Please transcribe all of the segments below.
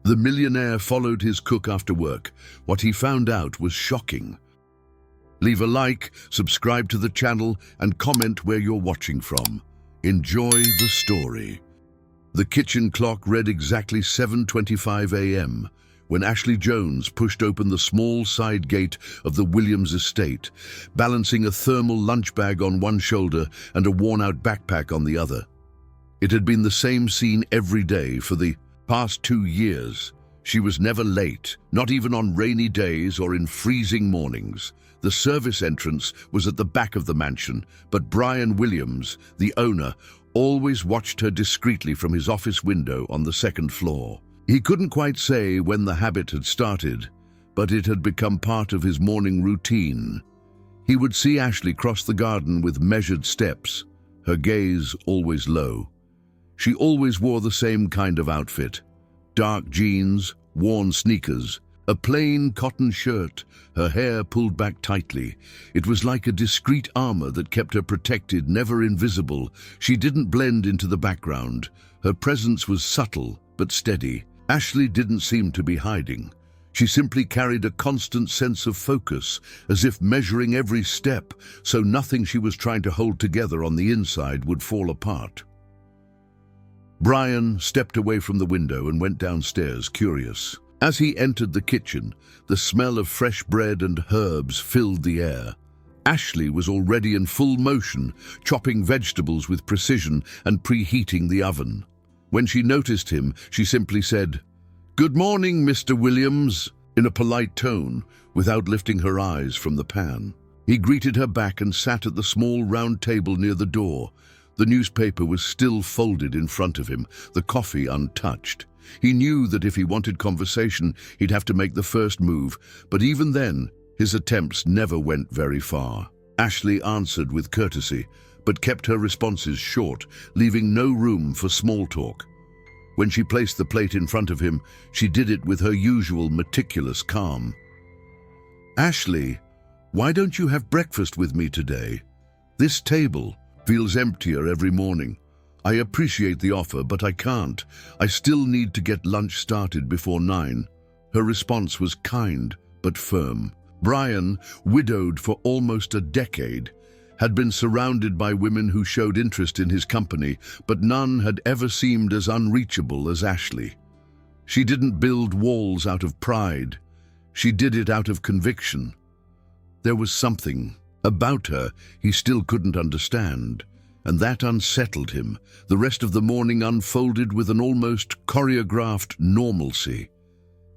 The millionaire followed his cook after work. What he found out was shocking. Leave a like, subscribe to the channel, and comment where you're watching from. Enjoy the story. The kitchen clock read exactly 7:25 a.m. when Ashley Jones pushed open the small side gate of the Williams estate, balancing a thermal lunch bag on one shoulder and a worn-out backpack on the other. It had been the same scene every day for the past 2 years. She was never late, not even on rainy days or in freezing mornings. The service entrance was at the back of the mansion, but Brian Williams, the owner, always watched her discreetly from his office window on the second floor. He couldn't quite say when the habit had started, but it had become part of his morning routine. He would see Ashley cross the garden with measured steps, her gaze always low. She always wore the same kind of outfit: dark jeans, worn sneakers, a plain cotton shirt, her hair pulled back tightly. It was like a discreet armor that kept her protected, never invisible. She didn't blend into the background. Her presence was subtle but steady. Ashley didn't seem to be hiding. She simply carried a constant sense of focus, as if measuring every step, so nothing she was trying to hold together on the inside would fall apart. Brian stepped away from the window and went downstairs, curious. As he entered the kitchen, the smell of fresh bread and herbs filled the air. Ashley was already in full motion, chopping vegetables with precision and preheating the oven. When she noticed him, she simply said, "Good morning, Mr. Williams," in a polite tone, without lifting her eyes from the pan. He greeted her back and sat at the small round table near the door. The newspaper was still folded in front of him, the coffee untouched. He knew that if he wanted conversation, he'd have to make the first move, but even then, his attempts never went very far. Ashley answered with courtesy, but kept her responses short, leaving no room for small talk. When she placed the plate in front of him, she did it with her usual meticulous calm. "Ashley, why don't you have breakfast with me today? This table feels emptier every morning. I appreciate the offer, but I can't. I still need to get lunch started before 9. Her response was kind but firm. Brian, widowed for almost a decade, had been surrounded by women who showed interest in his company, but none had ever seemed as unreachable as Ashley. She didn't build walls out of pride. She did it out of conviction. There was something about her he still couldn't understand, and that unsettled him. The rest of the morning unfolded with an almost choreographed normalcy.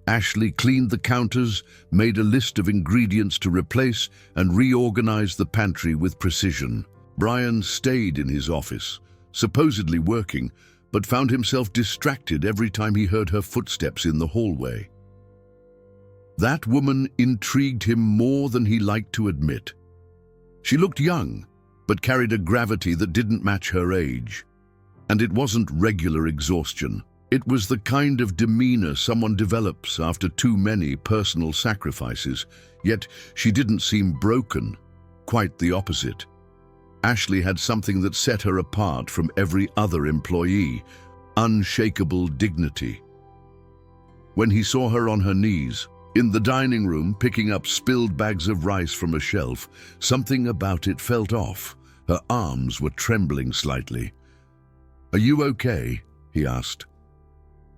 Ashley cleaned the counters, made a list of ingredients to replace, and reorganized the pantry with precision. Brian stayed in his office, supposedly working, but found himself distracted every time he heard her footsteps in the hallway. That woman intrigued him more than he liked to admit. She looked young, but carried a gravity that didn't match her age. And it wasn't regular exhaustion. It was the kind of demeanor someone develops after too many personal sacrifices. Yet she didn't seem broken. Quite the opposite. Ashley had something that set her apart from every other employee: unshakable dignity. When he saw her on her knees, in the dining room, picking up spilled bags of rice from a shelf, something about it felt off. Her arms were trembling slightly. "Are you okay?" he asked.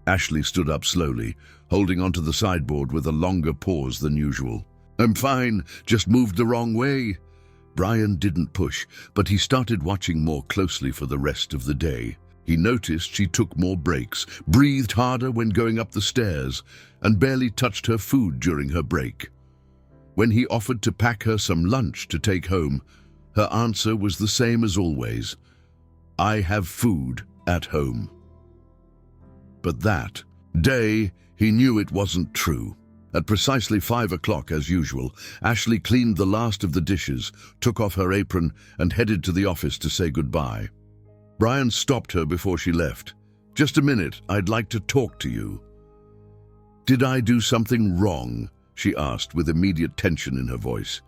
Ashley stood up slowly, holding onto the sideboard with a longer pause than usual. "I'm fine, just moved the wrong way." Brian didn't push, but he started watching more closely for the rest of the day. He noticed she took more breaks, breathed harder when going up the stairs, and barely touched her food during her break. When he offered to pack her some lunch to take home, her answer was the same as always: "I have food at home." But that day, he knew it wasn't true. At precisely 5 o'clock, as usual, Ashley cleaned the last of the dishes, took off her apron, and headed to the office to say goodbye. Brian stopped her before she left. "Just a minute, I'd like to talk to you." "Did I do something wrong?" she asked with immediate tension in her voice.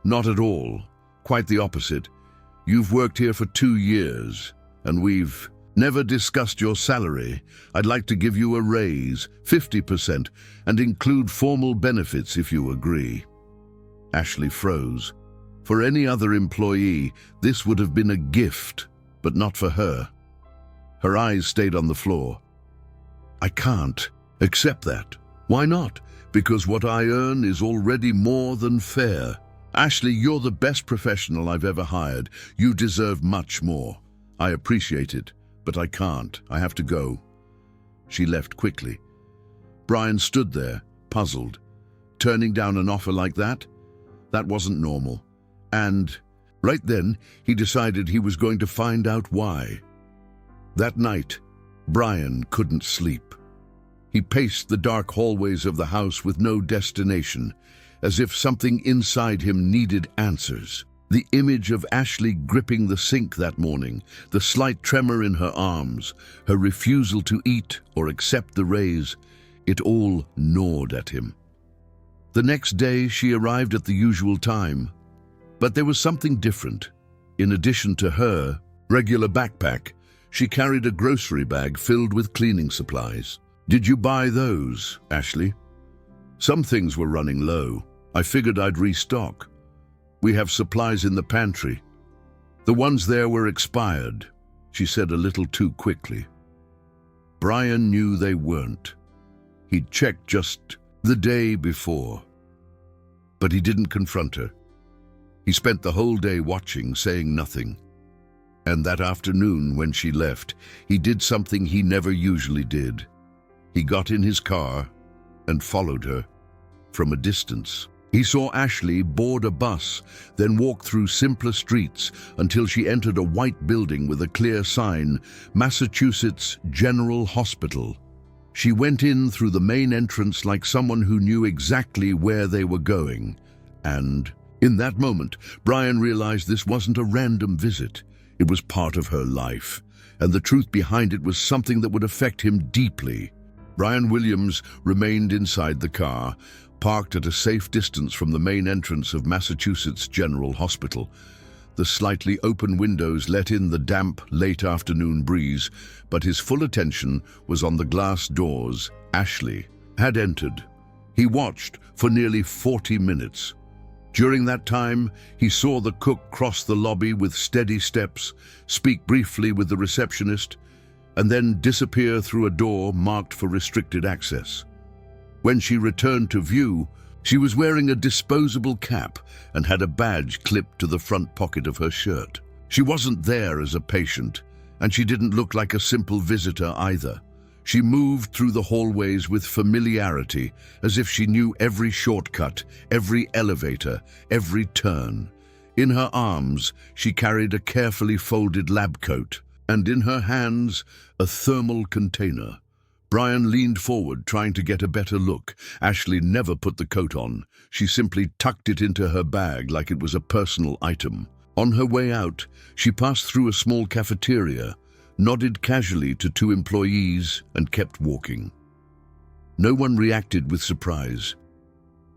"Not at all. Quite the opposite. You've worked here for 2 years, and we've Never discussed your salary. I'd like to give you a raise, 50%, and include formal benefits if you agree." Ashley froze. For any other employee, this would have been a gift, but not for her. Her eyes stayed on the floor. "I can't accept that." "Why not?" "Because what I earn is already more than fair." "Ashley, you're the best professional I've ever hired. You deserve much more." "I appreciate it, but I can't. I have to go." She left quickly. Brian stood there, puzzled. Turning down an offer like that? That wasn't normal. And right then, he decided he was going to find out why. That night, Brian couldn't sleep. He paced the dark hallways of the house with no destination, as if something inside him needed answers. The image of Ashley gripping the sink that morning, the slight tremor in her arms, her refusal to eat or accept the raise, it all gnawed at him. The next day, she arrived at the usual time. But there was something different. In addition to her regular backpack, she carried a grocery bag filled with cleaning supplies. "Did you buy those, Ashley?" "Some things were running low. I figured I'd restock. We have supplies in the pantry." "The ones there were expired," she said a little too quickly. Brian knew they weren't. He'd checked just the day before. But he didn't confront her. He spent the whole day watching, saying nothing. And that afternoon, when she left, he did something he never usually did. He got in his car and followed her from a distance. He saw Ashley board a bus, then walk through simpler streets until she entered a white building with a clear sign, Massachusetts General Hospital. She went in through the main entrance like someone who knew exactly where they were going. And in that moment, Brian realized this wasn't a random visit. It was part of her life, and the truth behind it was something that would affect him deeply. Brian Williams remained inside the car, parked at a safe distance from the main entrance of Massachusetts General Hospital. The slightly open windows let in the damp, late afternoon breeze, but his full attention was on the glass doors. Ashley had entered. He watched for nearly 40 minutes. During that time, he saw the cook cross the lobby with steady steps, speak briefly with the receptionist, and then disappear through a door marked for restricted access. When she returned to view, she was wearing a disposable cap and had a badge clipped to the front pocket of her shirt. She wasn't there as a patient, and she didn't look like a simple visitor either. She moved through the hallways with familiarity, as if she knew every shortcut, every elevator, every turn. In her arms, she carried a carefully folded lab coat, and in her hands, a thermal container. Brian leaned forward, trying to get a better look. Ashley never put the coat on. She simply tucked it into her bag like it was a personal item. On her way out, she passed through a small cafeteria, nodded casually to two employees, and kept walking. No one reacted with surprise.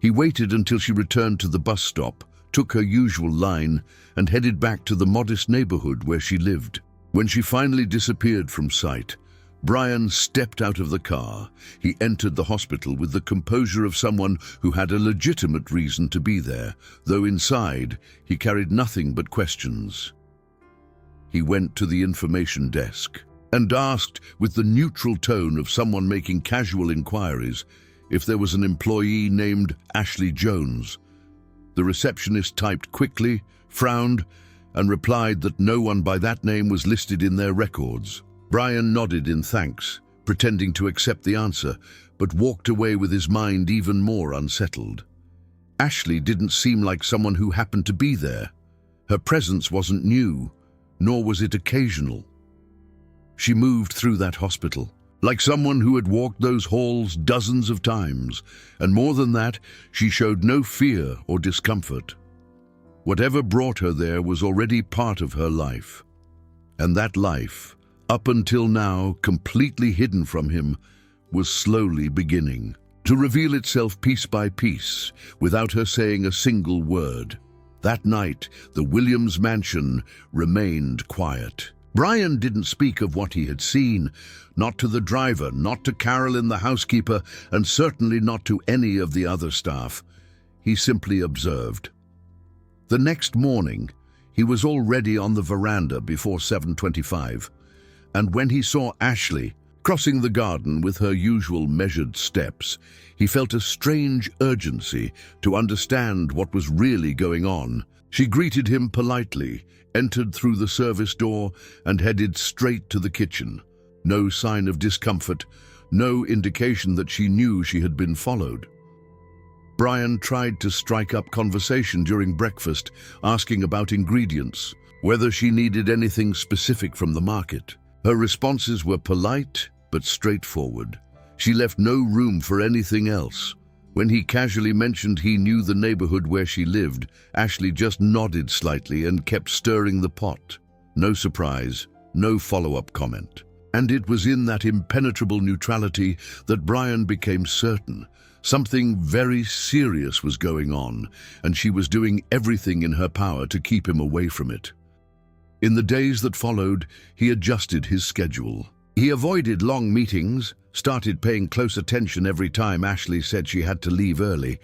He waited until she returned to the bus stop, took her usual line, and headed back to the modest neighborhood where she lived. When she finally disappeared from sight, Brian stepped out of the car. He entered the hospital with the composure of someone who had a legitimate reason to be there, though inside he carried nothing but questions. He went to the information desk and asked, with the neutral tone of someone making casual inquiries, if there was an employee named Ashley Jones. The receptionist typed quickly, frowned, and replied that no one by that name was listed in their records. Brian nodded in thanks, pretending to accept the answer, but walked away with his mind even more unsettled. Ashley didn't seem like someone who happened to be there. Her presence wasn't new, nor was it occasional. She moved through that hospital, like someone who had walked those halls dozens of times, and more than that, she showed no fear or discomfort. Whatever brought her there was already part of her life, and that life, up until now completely hidden from him, was slowly beginning to reveal itself piece by piece, without her saying a single word. That night, the Williams mansion remained quiet. Brian didn't speak of what he had seen, not to the driver, not to Carolyn the housekeeper, and certainly not to any of the other staff. He simply observed. The next morning, he was already on the veranda before 7:25, and when he saw Ashley crossing the garden with her usual measured steps, he felt a strange urgency to understand what was really going on. She greeted him politely, entered through the service door, and headed straight to the kitchen. No sign of discomfort, no indication that she knew she had been followed. Brian tried to strike up conversation during breakfast, asking about ingredients, whether she needed anything specific from the market. Her responses were polite but straightforward. She left no room for anything else. When he casually mentioned he knew the neighborhood where she lived, Ashley just nodded slightly and kept stirring the pot. No surprise, no follow-up comment. And it was in that impenetrable neutrality that Brian became certain something very serious was going on, and she was doing everything in her power to keep him away from it. In the days that followed, he adjusted his schedule. He avoided long meetings, started paying close attention every time Ashley said she had to leave early.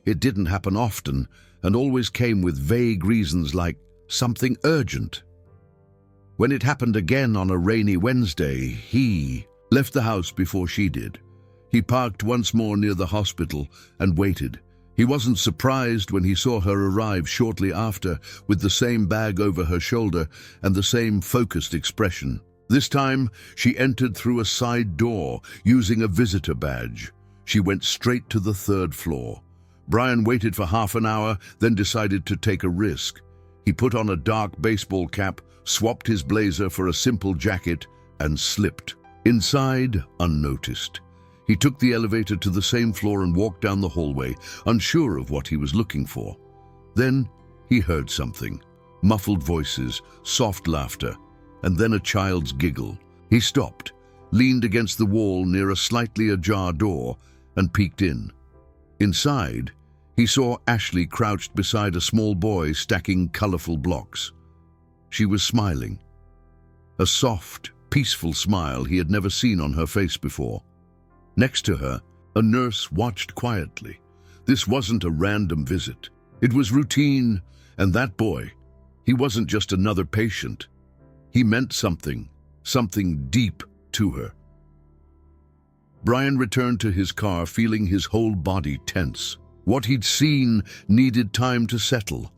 It didn't happen often, and always came with vague reasons like something urgent. When it happened again on a rainy Wednesday, he left the house before she did. He parked once more near the hospital and waited. He wasn't surprised when he saw her arrive shortly after with the same bag over her shoulder and the same focused expression. This time, she entered through a side door, using a visitor badge. She went straight to the 3rd floor. Brian waited for half an hour, then decided to take a risk. He put on a dark baseball cap, swapped his blazer for a simple jacket, and slipped inside unnoticed. He took the elevator to the same floor and walked down the hallway, unsure of what he was looking for. Then he heard something. Muffled voices, soft laughter, and then a child's giggle. He stopped, leaned against the wall near a slightly ajar door, and peeked in. Inside, he saw Ashley crouched beside a small boy stacking colorful blocks. She was smiling. A soft, peaceful smile he had never seen on her face before. Next to her, a nurse watched quietly. This wasn't a random visit. It was routine, and that boy, he wasn't just another patient. He meant something deep to her. Brian returned to his car feeling his whole body tense. What he'd seen needed time to settle.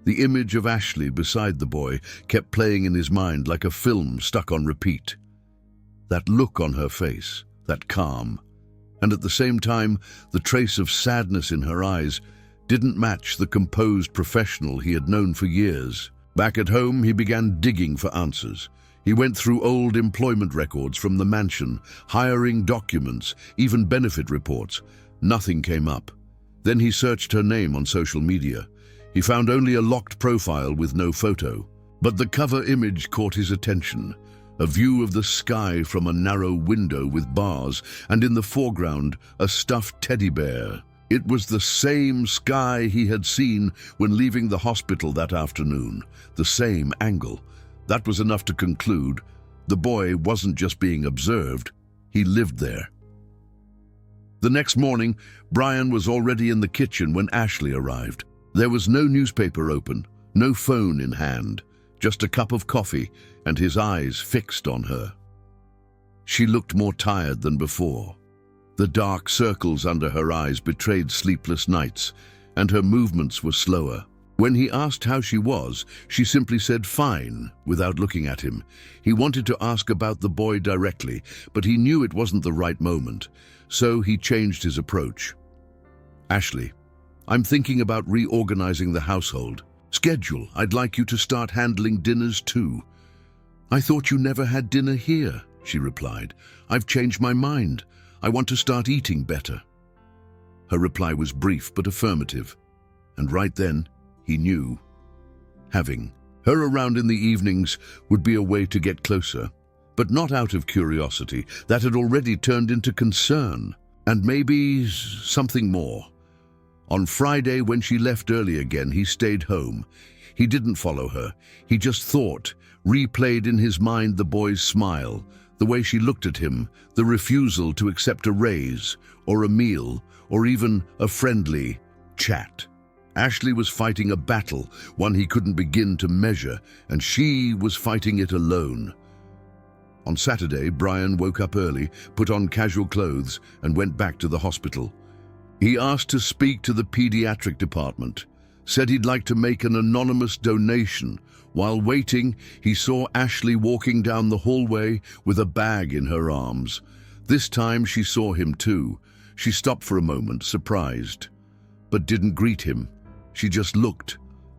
The image of Ashley beside the boy kept playing in his mind like a film stuck on repeat. That look on her face, that calm, and at the same time, the trace of sadness in her eyes didn't match the composed professional he had known for years. Back at home, he began digging for answers. He went through old employment records from the mansion, hiring documents, even benefit reports. Nothing came up. Then he searched her name on social media. He found only a locked profile with no photo. But the cover image caught his attention. A view of the sky from a narrow window with bars, and in the foreground, a stuffed teddy bear. It was the same sky he had seen when leaving the hospital that afternoon, the same angle. That was enough to conclude the boy wasn't just being observed, he lived there. The next morning, Brian was already in the kitchen when Ashley arrived. There was no newspaper open, no phone in hand, just a cup of coffee and his eyes fixed on her. She looked more tired than before. The dark circles under her eyes betrayed sleepless nights, and her movements were slower. When he asked how she was, she simply said fine, without looking at him. He wanted to ask about the boy directly, but he knew it wasn't the right moment, so he changed his approach. Ashley, I'm thinking about reorganizing the household. Schedule, I'd like you to start handling dinners too. I thought you never had dinner here, she replied. I've changed my mind. I want to start eating better. Her reply was brief but affirmative, and right then, he knew. Having her around in the evenings would be a way to get closer, but not out of curiosity. That had already turned into concern, and maybe something more. On Friday, when she left early again, he stayed home. He didn't follow her. He just thought, replayed in his mind the boy's smile, the way she looked at him, the refusal to accept a raise, or a meal, or even a friendly chat. Ashley was fighting a battle, one he couldn't begin to measure, and she was fighting it alone. On Saturday, Brian woke up early, put on casual clothes, and went back to the hospital. He asked to speak to the pediatric department, said he'd like to make an anonymous donation. While waiting, he saw Ashley walking down the hallway with a bag in her arms. This time she saw him too. She stopped for a moment, surprised, but didn't greet him. She just looked,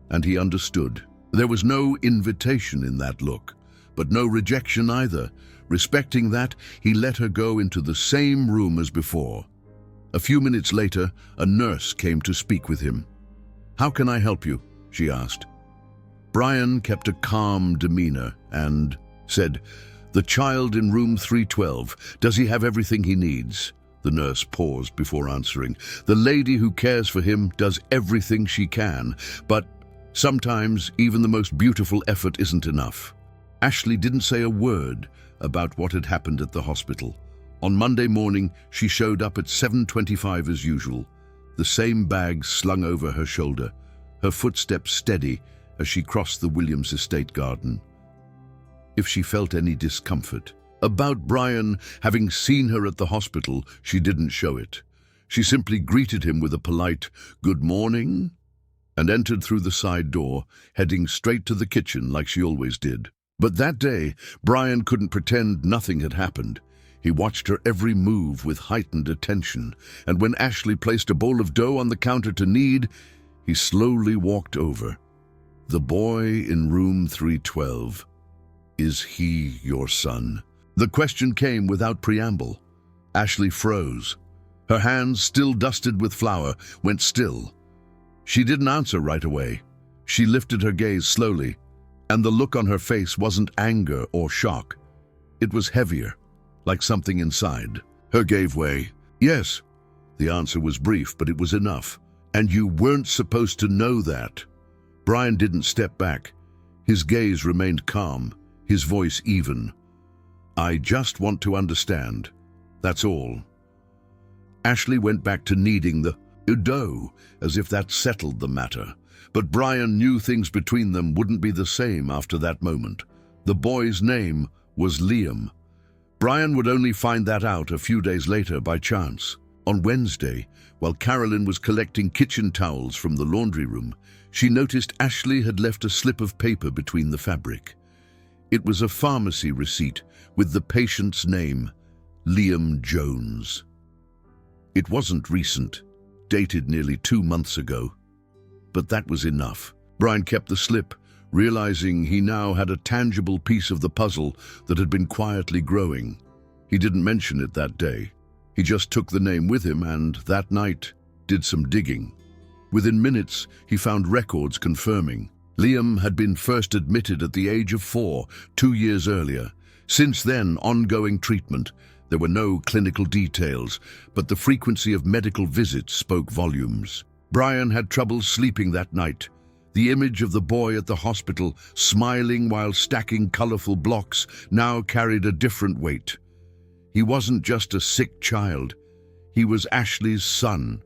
and he understood. There was no invitation in that look, but no rejection either. Respecting that, he let her go into the same room as before. A few minutes later, a nurse came to speak with him. "How can I help you?" she asked. Brian kept a calm demeanor and said, "The child in room 312, does he have everything he needs?" The nurse paused before answering. "The lady who cares for him does everything she can, but sometimes even the most beautiful effort isn't enough." Ashley didn't say a word about what had happened at the hospital. On Monday morning, she showed up at 7:25 as usual, the same bag slung over her shoulder, her footsteps steady as she crossed the Williams estate garden. If she felt any discomfort about Brian having seen her at the hospital, she didn't show it. She simply greeted him with a polite "good morning" and entered through the side door, heading straight to the kitchen like she always did. But that day, Brian couldn't pretend nothing had happened. He watched her every move with heightened attention, and when Ashley placed a bowl of dough on the counter to knead, he slowly walked over. "The boy in room 312, is he your son?" The question came without preamble. Ashley froze. Her hands, still dusted with flour, went still. She didn't answer right away. She lifted her gaze slowly, and the look on her face wasn't anger or shock. It was heavier, like something inside. Her gave way. "Yes." The answer was brief, but it was enough. "And you weren't supposed to know that." Brian didn't step back. His gaze remained calm, his voice even. "I just want to understand. That's all." Ashley went back to kneading the dough, as if that settled the matter. But Brian knew things between them wouldn't be the same after that moment. The boy's name was Liam. Brian would only find that out a few days later by chance. On Wednesday, while Carolyn was collecting kitchen towels from the laundry room, she noticed Ashley had left a slip of paper between the fabric. It was a pharmacy receipt with the patient's name, Liam Jones. It wasn't recent, dated nearly 2 months ago. But that was enough. Brian kept the slip, realizing he now had a tangible piece of the puzzle that had been quietly growing. He didn't mention it that day. He just took the name with him and, that night, did some digging. Within minutes, he found records confirming Liam had been first admitted at the age of 4, 2 years earlier. Since then, ongoing treatment. There were no clinical details, but the frequency of medical visits spoke volumes. Brian had trouble sleeping that night. The image of the boy at the hospital, smiling while stacking colorful blocks, now carried a different weight. He wasn't just a sick child. He was Ashley's son,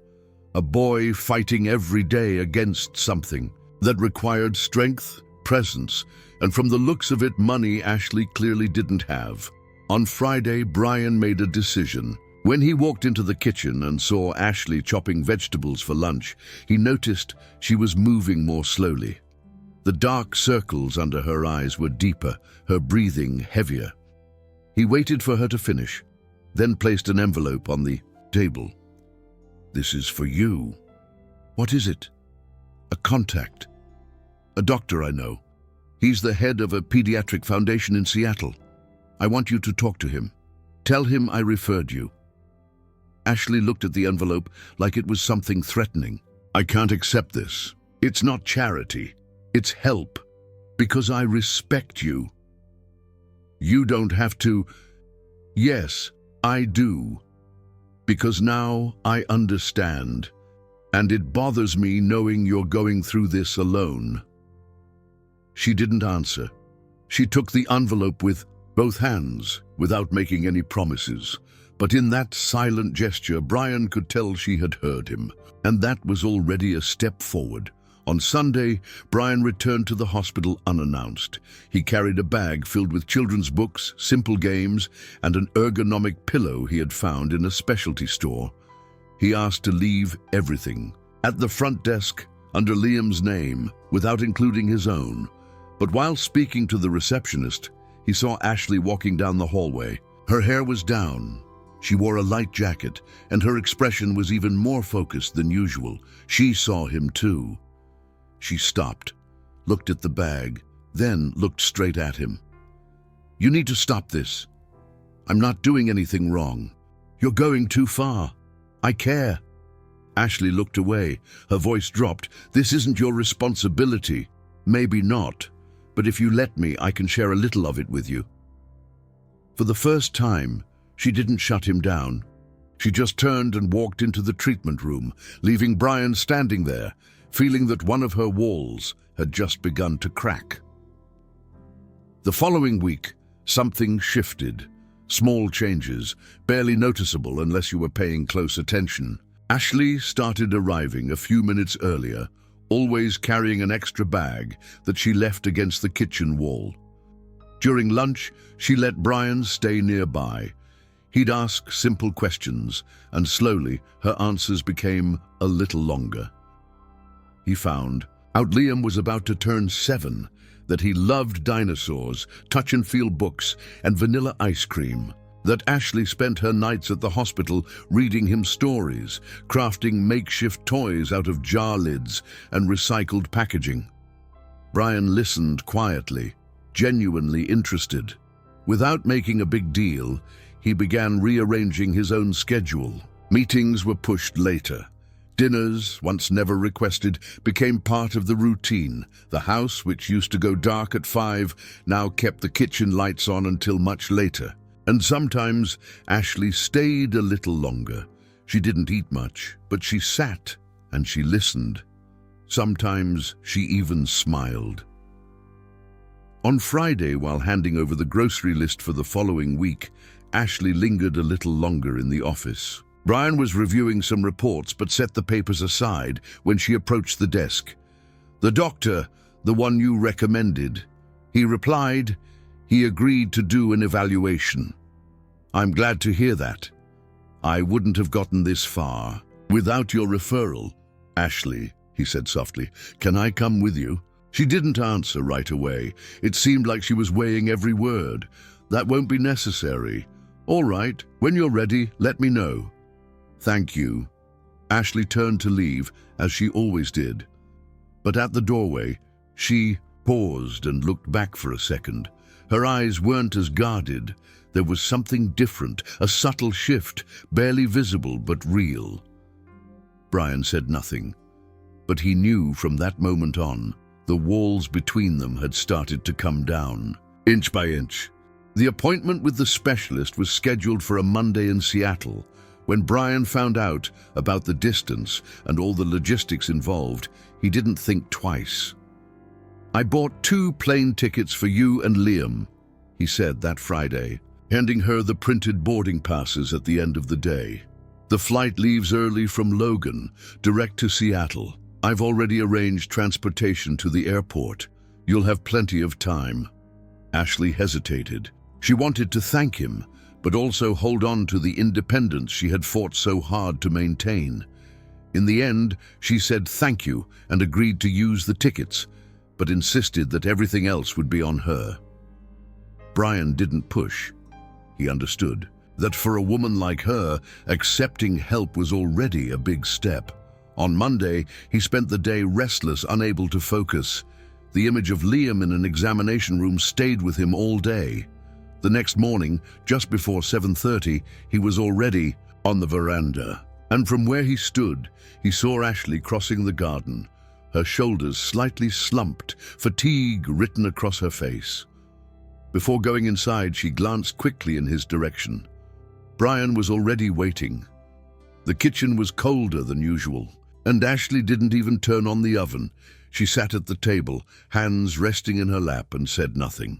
a boy fighting every day against something that required strength, presence, and from the looks of it, money Ashley clearly didn't have. On Friday, Brian made a decision. When he walked into the kitchen and saw Ashley chopping vegetables for lunch, he noticed she was moving more slowly. The dark circles under her eyes were deeper, her breathing heavier. He waited for her to finish, then placed an envelope on the table. "This is for you." "What is it?" "A contact. A doctor I know. He's the head of a pediatric foundation in Seattle. I want you to talk to him. Tell him I referred you." Ashley looked at the envelope like it was something threatening. "I can't accept this. It's not charity. It's help. Because I respect you." "You don't have to." "Yes, I do. Because now I understand. And it bothers me knowing you're going through this alone." She didn't answer. She took the envelope with both hands, without making any promises. But in that silent gesture, Brian could tell she had heard him, and that was already a step forward. On Sunday, Brian returned to the hospital unannounced. He carried a bag filled with children's books, simple games, and an ergonomic pillow he had found in a specialty store. He asked to leave everything at the front desk, under Liam's name, without including his own. But while speaking to the receptionist, he saw Ashley walking down the hallway. Her hair was down. She wore a light jacket, and her expression was even more focused than usual. She saw him too. She stopped, looked at the bag, then looked straight at him. "You need to stop this. I'm not doing anything wrong. You're going too far. I care." Ashley looked away. Her voice dropped. "This isn't your responsibility." "Maybe not, but if you let me, I can share a little of it with you." For the first time, she didn't shut him down. She just turned and walked into the treatment room, leaving Brian standing there, feeling that one of her walls had just begun to crack. The following week, something shifted. Small changes, barely noticeable unless you were paying close attention. Ashley started arriving a few minutes earlier, always carrying an extra bag that she left against the kitchen wall. During lunch, she let Brian stay nearby. He'd ask simple questions, and slowly her answers became a little longer. He found out Liam was about to turn 7, that he loved dinosaurs, touch-and-feel books, and vanilla ice cream, that Ashley spent her nights at the hospital reading him stories, crafting makeshift toys out of jar lids and recycled packaging. Brian listened quietly, genuinely interested. Without making a big deal, he began rearranging his own schedule. Meetings were pushed later. Dinners, once never requested, became part of the routine. The house, which used to go dark at 5, now kept the kitchen lights on until much later. And sometimes Ashley stayed a little longer. She didn't eat much, but she sat and she listened. Sometimes she even smiled. On Friday, while handing over the grocery list for the following week, Ashley lingered a little longer in the office. Brian was reviewing some reports but set the papers aside when she approached the desk. "The doctor, the one you recommended," he replied. "He agreed to do an evaluation." "I'm glad to hear that. I wouldn't have gotten this far without your referral." "Ashley," he said softly, "can I come with you?" She didn't answer right away. It seemed like she was weighing every word. "That won't be necessary." "All right, when you're ready, let me know." "Thank you." Ashley turned to leave, as she always did. But at the doorway, she paused and looked back for a second. Her eyes weren't as guarded. There was something different, a subtle shift, barely visible but real. Brian said nothing, but he knew from that moment on, the walls between them had started to come down, inch by inch. The appointment with the specialist was scheduled for a Monday in Seattle. When Brian found out about the distance and all the logistics involved, he didn't think twice. "I bought 2 plane tickets for you and Liam," he said that Friday, handing her the printed boarding passes at the end of the day. "The flight leaves early from Logan, direct to Seattle. I've already arranged transportation to the airport. You'll have plenty of time." Ashley hesitated. She wanted to thank him, but also hold on to the independence she had fought so hard to maintain. In the end, she said thank you and agreed to use the tickets, but insisted that everything else would be on her. Brian didn't push. He understood that for a woman like her, accepting help was already a big step. On Monday, he spent the day restless, unable to focus. The image of Liam in an examination room stayed with him all day. The next morning, just before 7:30, he was already on the veranda. And from where he stood, he saw Ashley crossing the garden, her shoulders slightly slumped, fatigue written across her face. Before going inside, she glanced quickly in his direction. Brian was already waiting. The kitchen was colder than usual, and Ashley didn't even turn on the oven. She sat at the table, hands resting in her lap, and said nothing.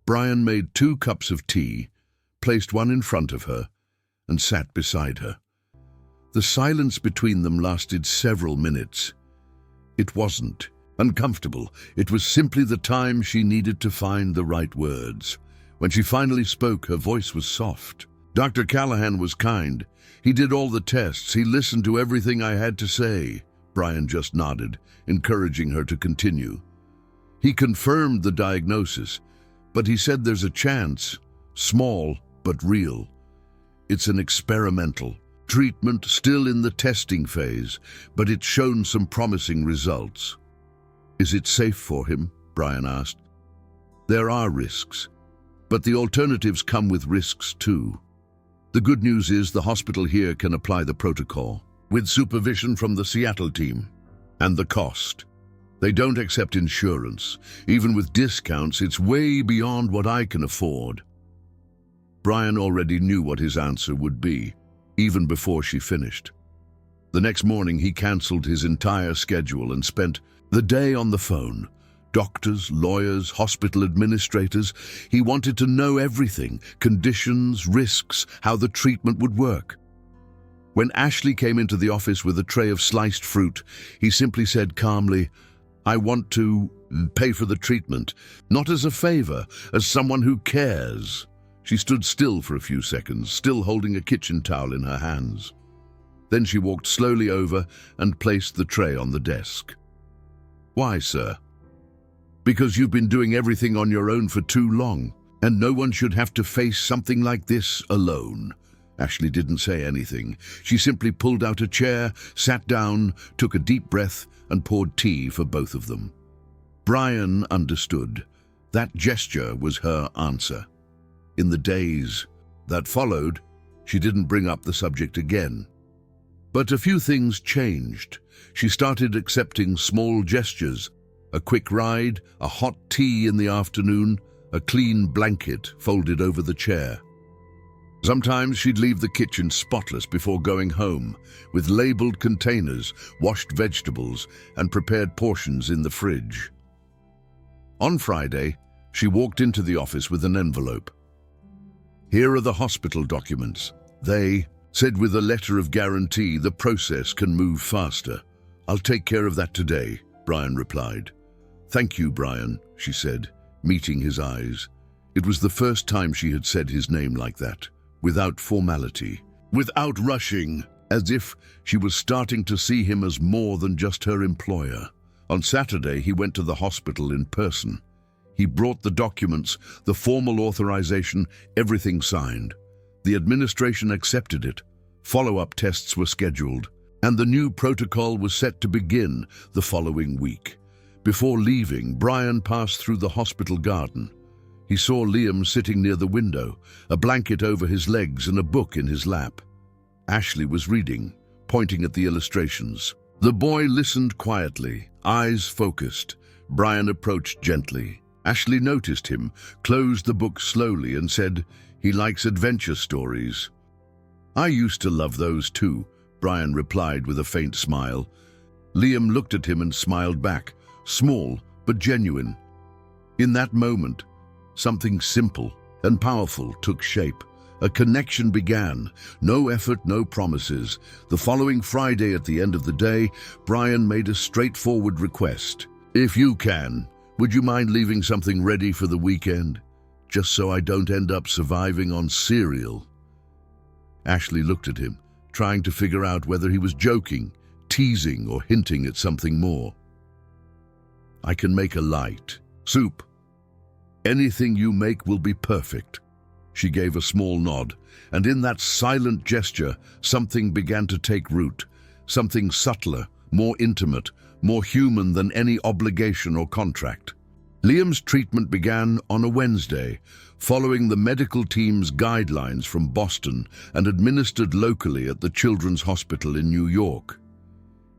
Brian made 2 cups of tea, placed one in front of her, and sat beside her. The silence between them lasted several minutes. It wasn't uncomfortable. It was simply the time she needed to find the right words. When she finally spoke, her voice was soft. "Dr. Callahan was kind. He did all the tests. He listened to everything I had to say." Brian just nodded, encouraging her to continue. "He confirmed the diagnosis, but he said there's a chance, small but real. It's an experimental treatment, still in the testing phase, but it's shown some promising results." "Is it safe for him?" Brian asked. "There are risks, but the alternatives come with risks too. The good news is the hospital here can apply the protocol, with supervision from the Seattle team. And the cost. They don't accept insurance. Even with discounts, it's way beyond what I can afford." Brian already knew what his answer would be, even before she finished. The next morning, he cancelled his entire schedule and spent the day on the phone. Doctors, lawyers, hospital administrators. He wanted to know everything: conditions, risks, how the treatment would work. When Ashley came into the office with a tray of sliced fruit, he simply said calmly, "I want to pay for the treatment, not as a favor, as someone who cares." She stood still for a few seconds, still holding a kitchen towel in her hands. Then she walked slowly over and placed the tray on the desk. "Why, sir?" "Because you've been doing everything on your own for too long, and no one should have to face something like this alone." Ashley didn't say anything. She simply pulled out a chair, sat down, took a deep breath, and poured tea for both of them. Brian understood. That gesture was her answer. In the days that followed, she didn't bring up the subject again. But a few things changed. She started accepting small gestures: a quick ride, a hot tea in the afternoon, a clean blanket folded over the chair. Sometimes she'd leave the kitchen spotless before going home, with labeled containers, washed vegetables, and prepared portions in the fridge. On Friday, she walked into the office with an envelope. "Here are the hospital documents. They said with a letter of guarantee the process can move faster." "I'll take care of that today," Brian replied. "Thank you, Brian," she said, meeting his eyes. It was the first time she had said his name like that, without formality, without rushing, as if she was starting to see him as more than just her employer. On Saturday, he went to the hospital in person. He brought the documents, the formal authorization, everything signed. The administration accepted it. Follow-up tests were scheduled, and the new protocol was set to begin the following week. Before leaving, Brian passed through the hospital garden. He saw Liam sitting near the window, a blanket over his legs and a book in his lap. Ashley was reading, pointing at the illustrations. The boy listened quietly, eyes focused. Brian approached gently. Ashley noticed him, closed the book slowly, and said, "He likes adventure stories." "I used to love those too," Brian replied with a faint smile. Liam looked at him and smiled back, small but genuine. In that moment, something simple and powerful took shape. A connection began. No effort, no promises. The following Friday at the end of the day, Brian made a straightforward request. "If you can, would you mind leaving something ready for the weekend? Just so I don't end up surviving on cereal." Ashley looked at him, trying to figure out whether he was joking, teasing, or hinting at something more. "I can make a light soup. Anything you make will be perfect." She gave a small nod, and in that silent gesture, something began to take root, something subtler, more intimate, more human than any obligation or contract. Liam's treatment began on a Wednesday, following the medical team's guidelines from Boston and administered locally at the Children's Hospital in New York.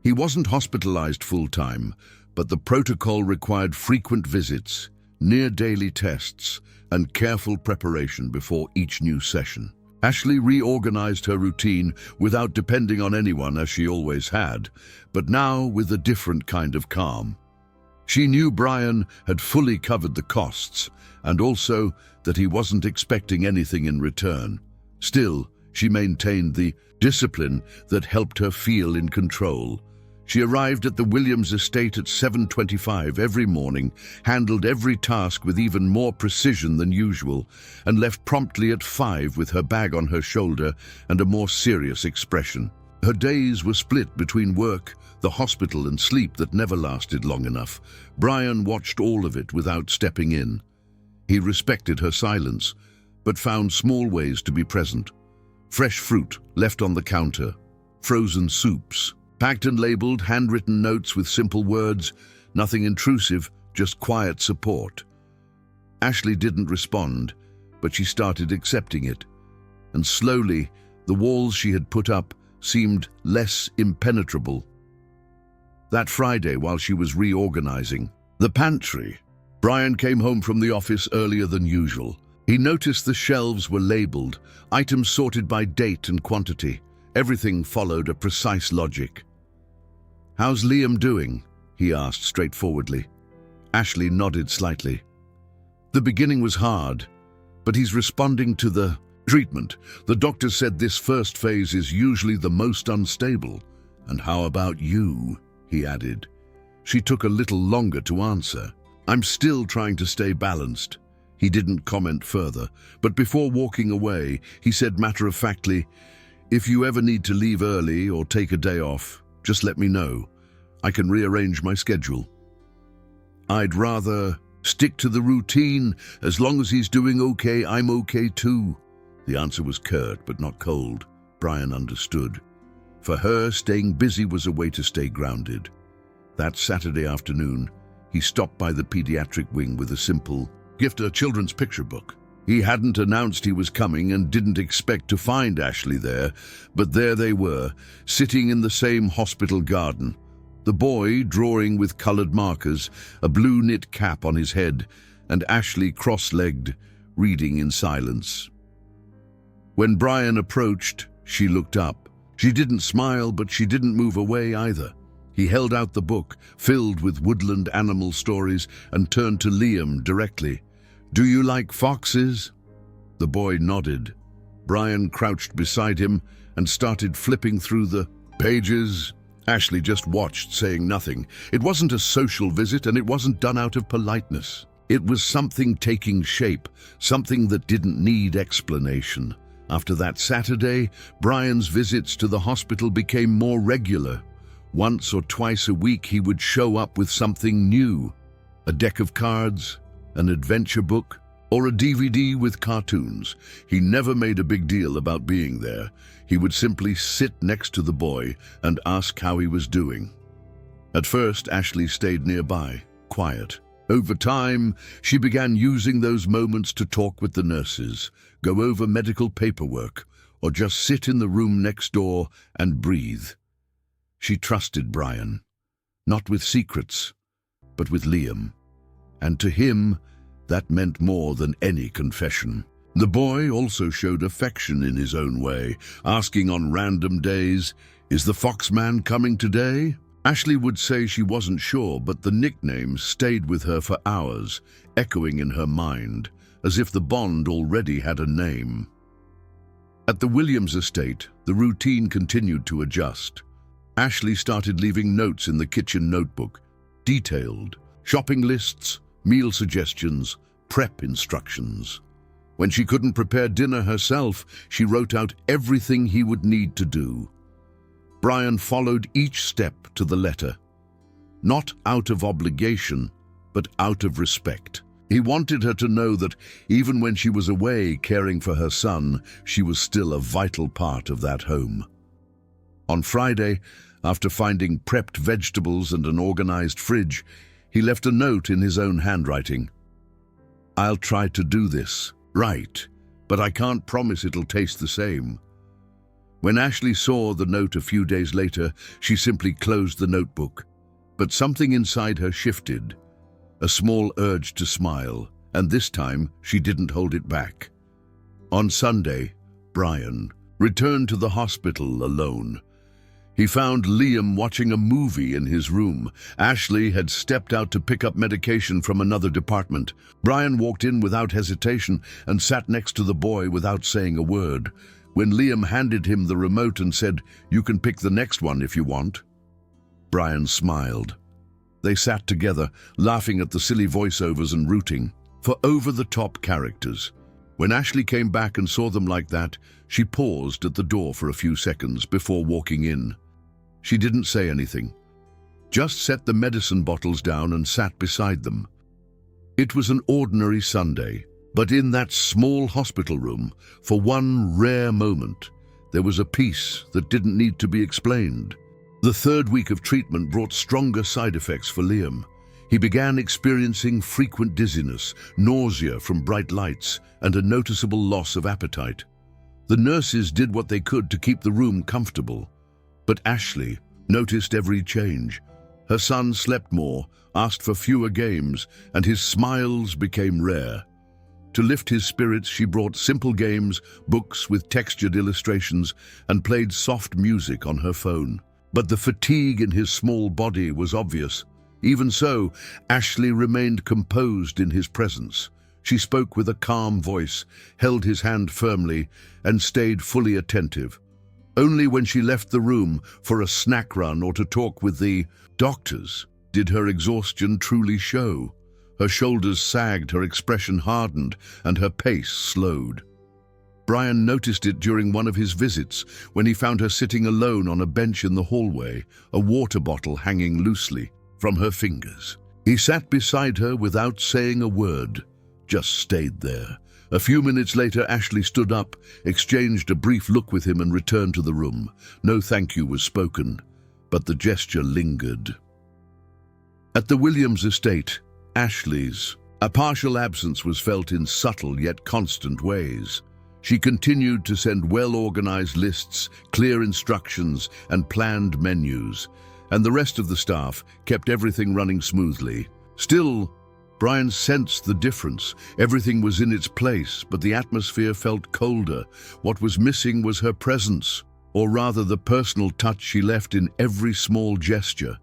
He wasn't hospitalized full-time, but the protocol required frequent visits, near-daily tests, and careful preparation before each new session. Ashley reorganized her routine without depending on anyone as she always had, but now with a different kind of calm. She knew Brian had fully covered the costs, and also that he wasn't expecting anything in return. Still, she maintained the discipline that helped her feel in control. She arrived at the Williams estate at 7:25 every morning, handled every task with even more precision than usual, and left promptly at 5 with her bag on her shoulder and a more serious expression. Her days were split between work, the hospital, and sleep that never lasted long enough. Brian watched all of it without stepping in. He respected her silence, but found small ways to be present. Fresh fruit left on the counter, frozen soups, packed and labeled, handwritten notes with simple words, nothing intrusive, just quiet support. Ashley didn't respond, but she started accepting it. And slowly, the walls she had put up seemed less impenetrable. That Friday, while she was reorganizing the pantry, Brian came home from the office earlier than usual. He noticed the shelves were labeled, items sorted by date and quantity. Everything followed a precise logic. "How's Liam doing?" he asked straightforwardly. Ashley nodded slightly. "The beginning was hard, but he's responding to the treatment. The doctor said this first phase is usually the most unstable. And how about you?" he added. She took a little longer to answer. "I'm still trying to stay balanced." He didn't comment further, but before walking away, he said matter-of-factly, "If you ever need to leave early or take a day off, just let me know. I can rearrange my schedule." "I'd rather stick to the routine. As long as he's doing okay, I'm okay too." The answer was curt but not cold. Brian understood. For her, staying busy was a way to stay grounded. That Saturday afternoon, he stopped by the pediatric wing with a simple gift, a children's picture book. He hadn't announced he was coming and didn't expect to find Ashley there, but there they were, sitting in the same hospital garden. The boy drawing with colored markers, a blue knit cap on his head, and Ashley cross-legged, reading in silence. When Brian approached, she looked up. She didn't smile, but she didn't move away either. He held out the book, filled with woodland animal stories, and turned to Liam directly. "Do you like foxes?" The boy nodded. Brian crouched beside him and started flipping through the pages. Ashley just watched, saying nothing. It wasn't a social visit, and it wasn't done out of politeness. It was something taking shape, something that didn't need explanation. After that Saturday, Brian's visits to the hospital became more regular. Once or twice a week he would show up with something new. A deck of cards, an adventure book, or a DVD with cartoons. He never made a big deal about being there. He would simply sit next to the boy and ask how he was doing. At first, Ashley stayed nearby, quiet. Over time, she began using those moments to talk with the nurses, go over medical paperwork, or just sit in the room next door and breathe. She trusted Brian, not with secrets, but with Liam. And to him, that meant more than any confession. The boy also showed affection in his own way, asking on random days, "Is the Foxman coming today?" Ashley would say she wasn't sure, but the nickname stayed with her for hours, echoing in her mind, as if the bond already had a name. At the Williams estate, the routine continued to adjust. Ashley started leaving notes in the kitchen notebook, detailed, shopping lists, meal suggestions, prep instructions. When she couldn't prepare dinner herself, she wrote out everything he would need to do. Brian followed each step to the letter, not out of obligation, but out of respect. He wanted her to know that even when she was away caring for her son, she was still a vital part of that home. On Friday, after finding prepped vegetables and an organized fridge, he left a note in his own handwriting. "I'll try to do this right, but I can't promise it'll taste the same." When Ashley saw the note a few days later, she simply closed the notebook. But something inside her shifted, a small urge to smile, and this time she didn't hold it back. On Sunday, Brian returned to the hospital alone. He found Liam watching a movie in his room. Ashley had stepped out to pick up medication from another department. Brian walked in without hesitation and sat next to the boy without saying a word. When Liam handed him the remote and said, "You can pick the next one if you want," Brian smiled. They sat together, laughing at the silly voiceovers and rooting for over-the-top characters. When Ashley came back and saw them like that, she paused at the door for a few seconds before walking in. She didn't say anything, just set the medicine bottles down and sat beside them. It was an ordinary Sunday, but in that small hospital room, for one rare moment, there was a peace that didn't need to be explained. The third week of treatment brought stronger side effects for Liam. He began experiencing frequent dizziness, nausea from bright lights, and a noticeable loss of appetite. The nurses did what they could to keep the room comfortable, but Ashley noticed every change. Her son slept more, asked for fewer games, and his smiles became rare. To lift his spirits, she brought simple games, books with textured illustrations, and played soft music on her phone. But the fatigue in his small body was obvious. Even so, Ashley remained composed in his presence. She spoke with a calm voice, held his hand firmly, and stayed fully attentive. Only when she left the room for a snack run or to talk with the doctors did her exhaustion truly show. Her shoulders sagged, her expression hardened, and her pace slowed. Brian noticed it during one of his visits when he found her sitting alone on a bench in the hallway, a water bottle hanging loosely from her fingers. He sat beside her without saying a word, just stayed there. A few minutes later, Ashley stood up, exchanged a brief look with him and returned to the room. No thank you was spoken, but the gesture lingered. At the Williams estate, Ashley's, a partial absence was felt in subtle yet constant ways. She continued to send well-organized lists, clear instructions, and planned menus, and the rest of the staff kept everything running smoothly. Still, Brian sensed the difference. Everything was in its place, but the atmosphere felt colder. What was missing was her presence, or rather the personal touch she left in every small gesture.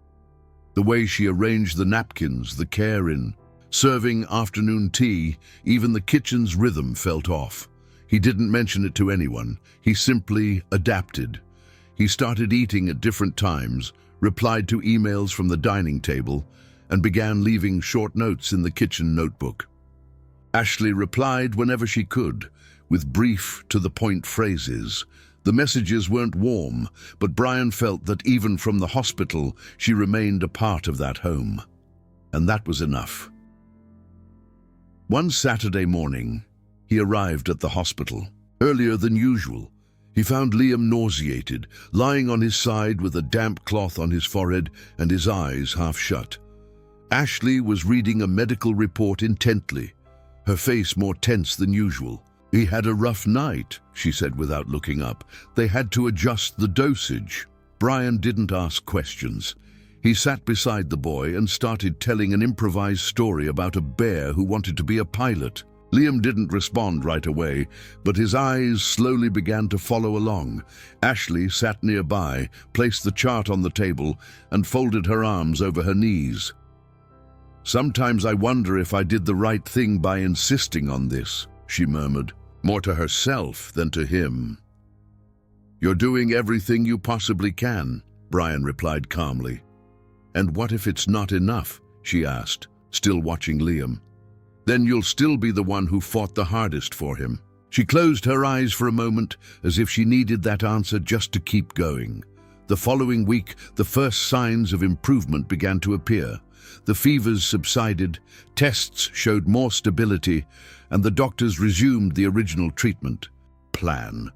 The way she arranged the napkins, the care in serving afternoon tea, even the kitchen's rhythm felt off. He didn't mention it to anyone. He simply adapted. He started eating at different times, replied to emails from the dining table, and began leaving short notes in the kitchen notebook. Ashley replied whenever she could, with brief, to-the-point phrases. The messages weren't warm, but Brian felt that even from the hospital, she remained a part of that home. And that was enough. One Saturday morning, he arrived at the hospital. Earlier than usual, he found Liam nauseated, lying on his side with a damp cloth on his forehead and his eyes half shut. Ashley was reading a medical report intently, her face more tense than usual. "He had a rough night," she said without looking up. "They had to adjust the dosage." Brian didn't ask questions. He sat beside the boy and started telling an improvised story about a bear who wanted to be a pilot. Liam didn't respond right away, but his eyes slowly began to follow along. Ashley sat nearby, placed the chart on the table, and folded her arms over her knees. "Sometimes I wonder if I did the right thing by insisting on this," she murmured, more to herself than to him. "You're doing everything you possibly can," Brian replied calmly. "And what if it's not enough?" she asked, still watching Liam. "Then you'll still be the one who fought the hardest for him." She closed her eyes for a moment, as if she needed that answer just to keep going. The following week, the first signs of improvement began to appear. The fevers subsided, tests showed more stability, and the doctors resumed the original treatment plan.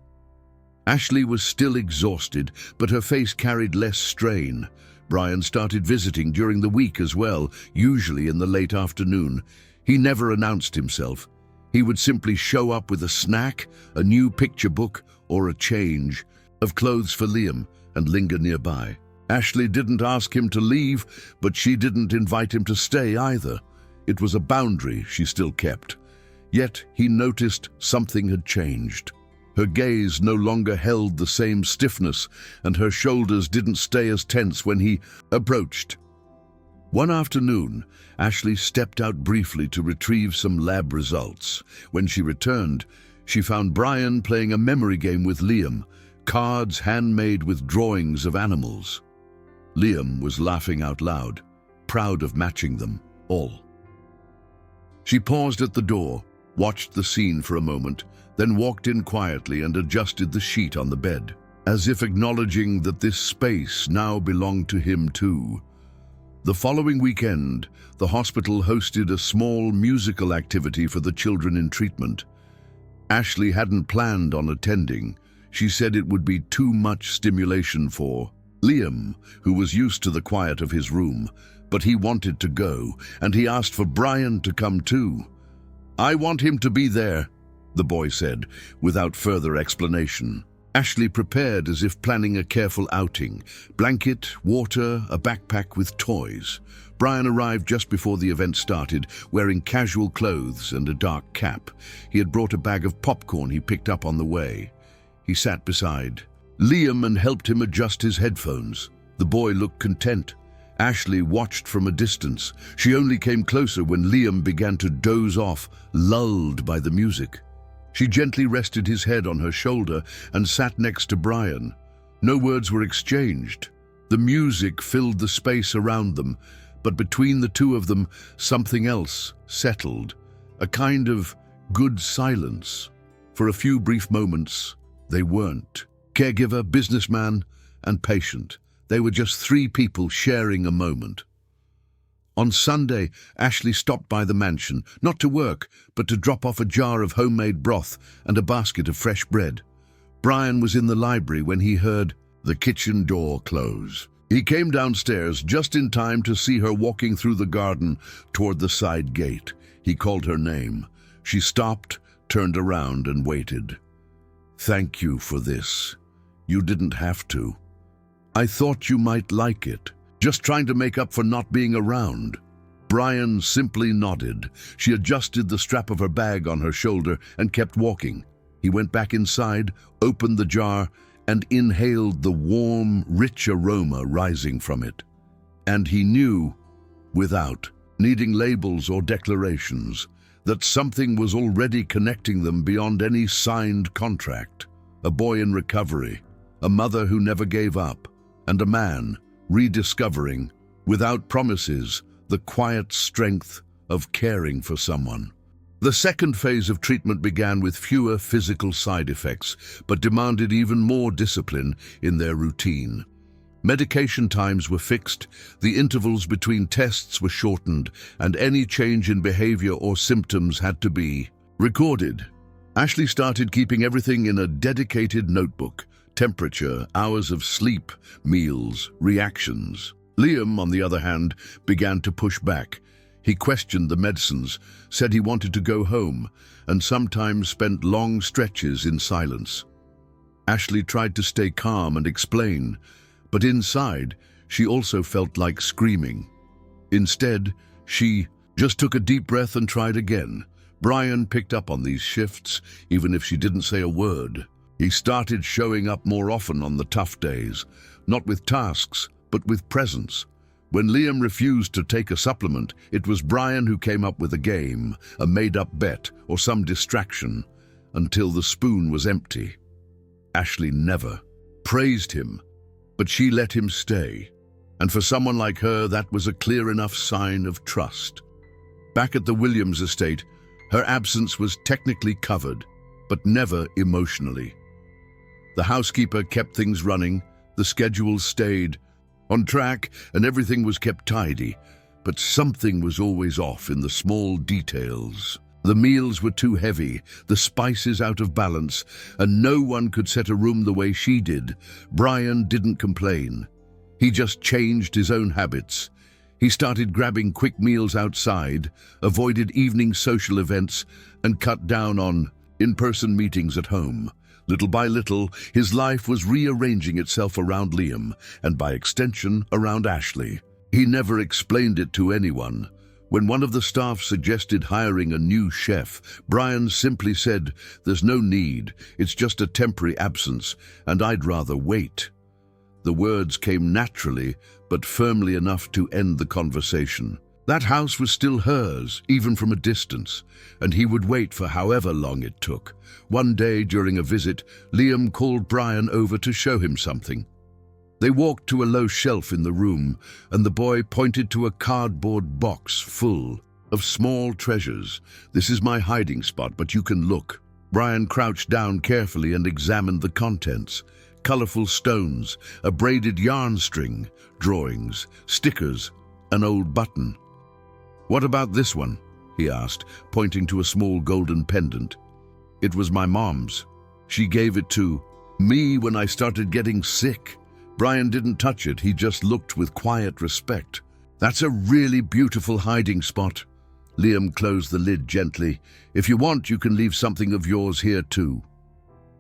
Ashley was still exhausted, but her face carried less strain. Brian started visiting during the week as well, usually in the late afternoon. He never announced himself. He would simply show up with a snack, a new picture book, or a change of clothes for Liam and linger nearby. Ashley didn't ask him to leave, but she didn't invite him to stay either. It was a boundary she still kept. Yet he noticed something had changed. Her gaze no longer held the same stiffness, and her shoulders didn't stay as tense when he approached. One afternoon, Ashley stepped out briefly to retrieve some lab results. When she returned, she found Brian playing a memory game with Liam, cards handmade with drawings of animals. Liam was laughing out loud, proud of matching them all. She paused at the door, watched the scene for a moment, then walked in quietly and adjusted the sheet on the bed, as if acknowledging that this space now belonged to him too. The following weekend, the hospital hosted a small musical activity for the children in treatment. Ashley hadn't planned on attending. She said it would be too much stimulation for Liam, who was used to the quiet of his room, but he wanted to go, and he asked for Brian to come too. "I want him to be there," the boy said, without further explanation. Ashley prepared as if planning a careful outing. Blanket, water, a backpack with toys. Brian arrived just before the event started, wearing casual clothes and a dark cap. He had brought a bag of popcorn he picked up on the way. He sat beside Liam and helped him adjust his headphones. The boy looked content. Ashley watched from a distance. She only came closer when Liam began to doze off, lulled by the music. She gently rested his head on her shoulder and sat next to Brian. No words were exchanged. The music filled the space around them, but between the two of them, something else settled, a kind of good silence. For a few brief moments, they weren't. Caregiver, businessman, and patient. They were just three people sharing a moment. On Sunday, Ashley stopped by the mansion, not to work, but to drop off a jar of homemade broth and a basket of fresh bread. Brian was in the library when he heard the kitchen door close. He came downstairs just in time to see her walking through the garden toward the side gate. He called her name. She stopped, turned around, and waited. "Thank you for this. You didn't have to. I thought you might like it. Just trying to make up for not being around." Brian simply nodded. She adjusted the strap of her bag on her shoulder and kept walking. He went back inside, opened the jar, and inhaled the warm, rich aroma rising from it. And he knew, without needing labels or declarations, that something was already connecting them beyond any signed contract. A boy in recovery, a mother who never gave up, and a man rediscovering, without promises, the quiet strength of caring for someone. The second phase of treatment began with fewer physical side effects, but demanded even more discipline in their routine. Medication times were fixed, the intervals between tests were shortened, and any change in behavior or symptoms had to be recorded. Ashley started keeping everything in a dedicated notebook: temperature, hours of sleep, meals, reactions. Liam, on the other hand, began to push back. He questioned the medicines, said he wanted to go home, and sometimes spent long stretches in silence. Ashley tried to stay calm and explain, but inside, she also felt like screaming. Instead, she just took a deep breath and tried again. Brian picked up on these shifts, even if she didn't say a word. He started showing up more often on the tough days, not with tasks, but with presence. When Liam refused to take a supplement, it was Brian who came up with a game, a made-up bet, or some distraction, until the spoon was empty. Ashley never praised him, but she let him stay. And for someone like her, that was a clear enough sign of trust. Back at the Williams estate, her absence was technically covered, but never emotionally. The housekeeper kept things running, the schedule stayed on track, and everything was kept tidy, but something was always off in the small details. The meals were too heavy, the spices out of balance, and no one could set a room the way she did. Brian didn't complain. He just changed his own habits. He started grabbing quick meals outside, avoided evening social events, and cut down on in-person meetings at home. Little by little, his life was rearranging itself around Liam, and by extension, around Ashley. He never explained it to anyone, When one of the staff suggested hiring a new chef, Brian simply said, "There's no need, it's just a temporary absence, and I'd rather wait." The words came naturally, but firmly enough to end the conversation. That house was still hers, even from a distance, and he would wait for however long it took. One day during a visit, Liam called Brian over to show him something. They walked to a low shelf in the room, and the boy pointed to a cardboard box full of small treasures. "This is my hiding spot, but you can look." Brian crouched down carefully and examined the contents. Colorful stones, a braided yarn string, drawings, stickers, an old button. "What about this one?" he asked, pointing to a small golden pendant. "It was my mom's. She gave it to me when I started getting sick." Brian didn't touch it, he just looked with quiet respect. "That's a really beautiful hiding spot." Liam closed the lid gently. "If you want, you can leave something of yours here too."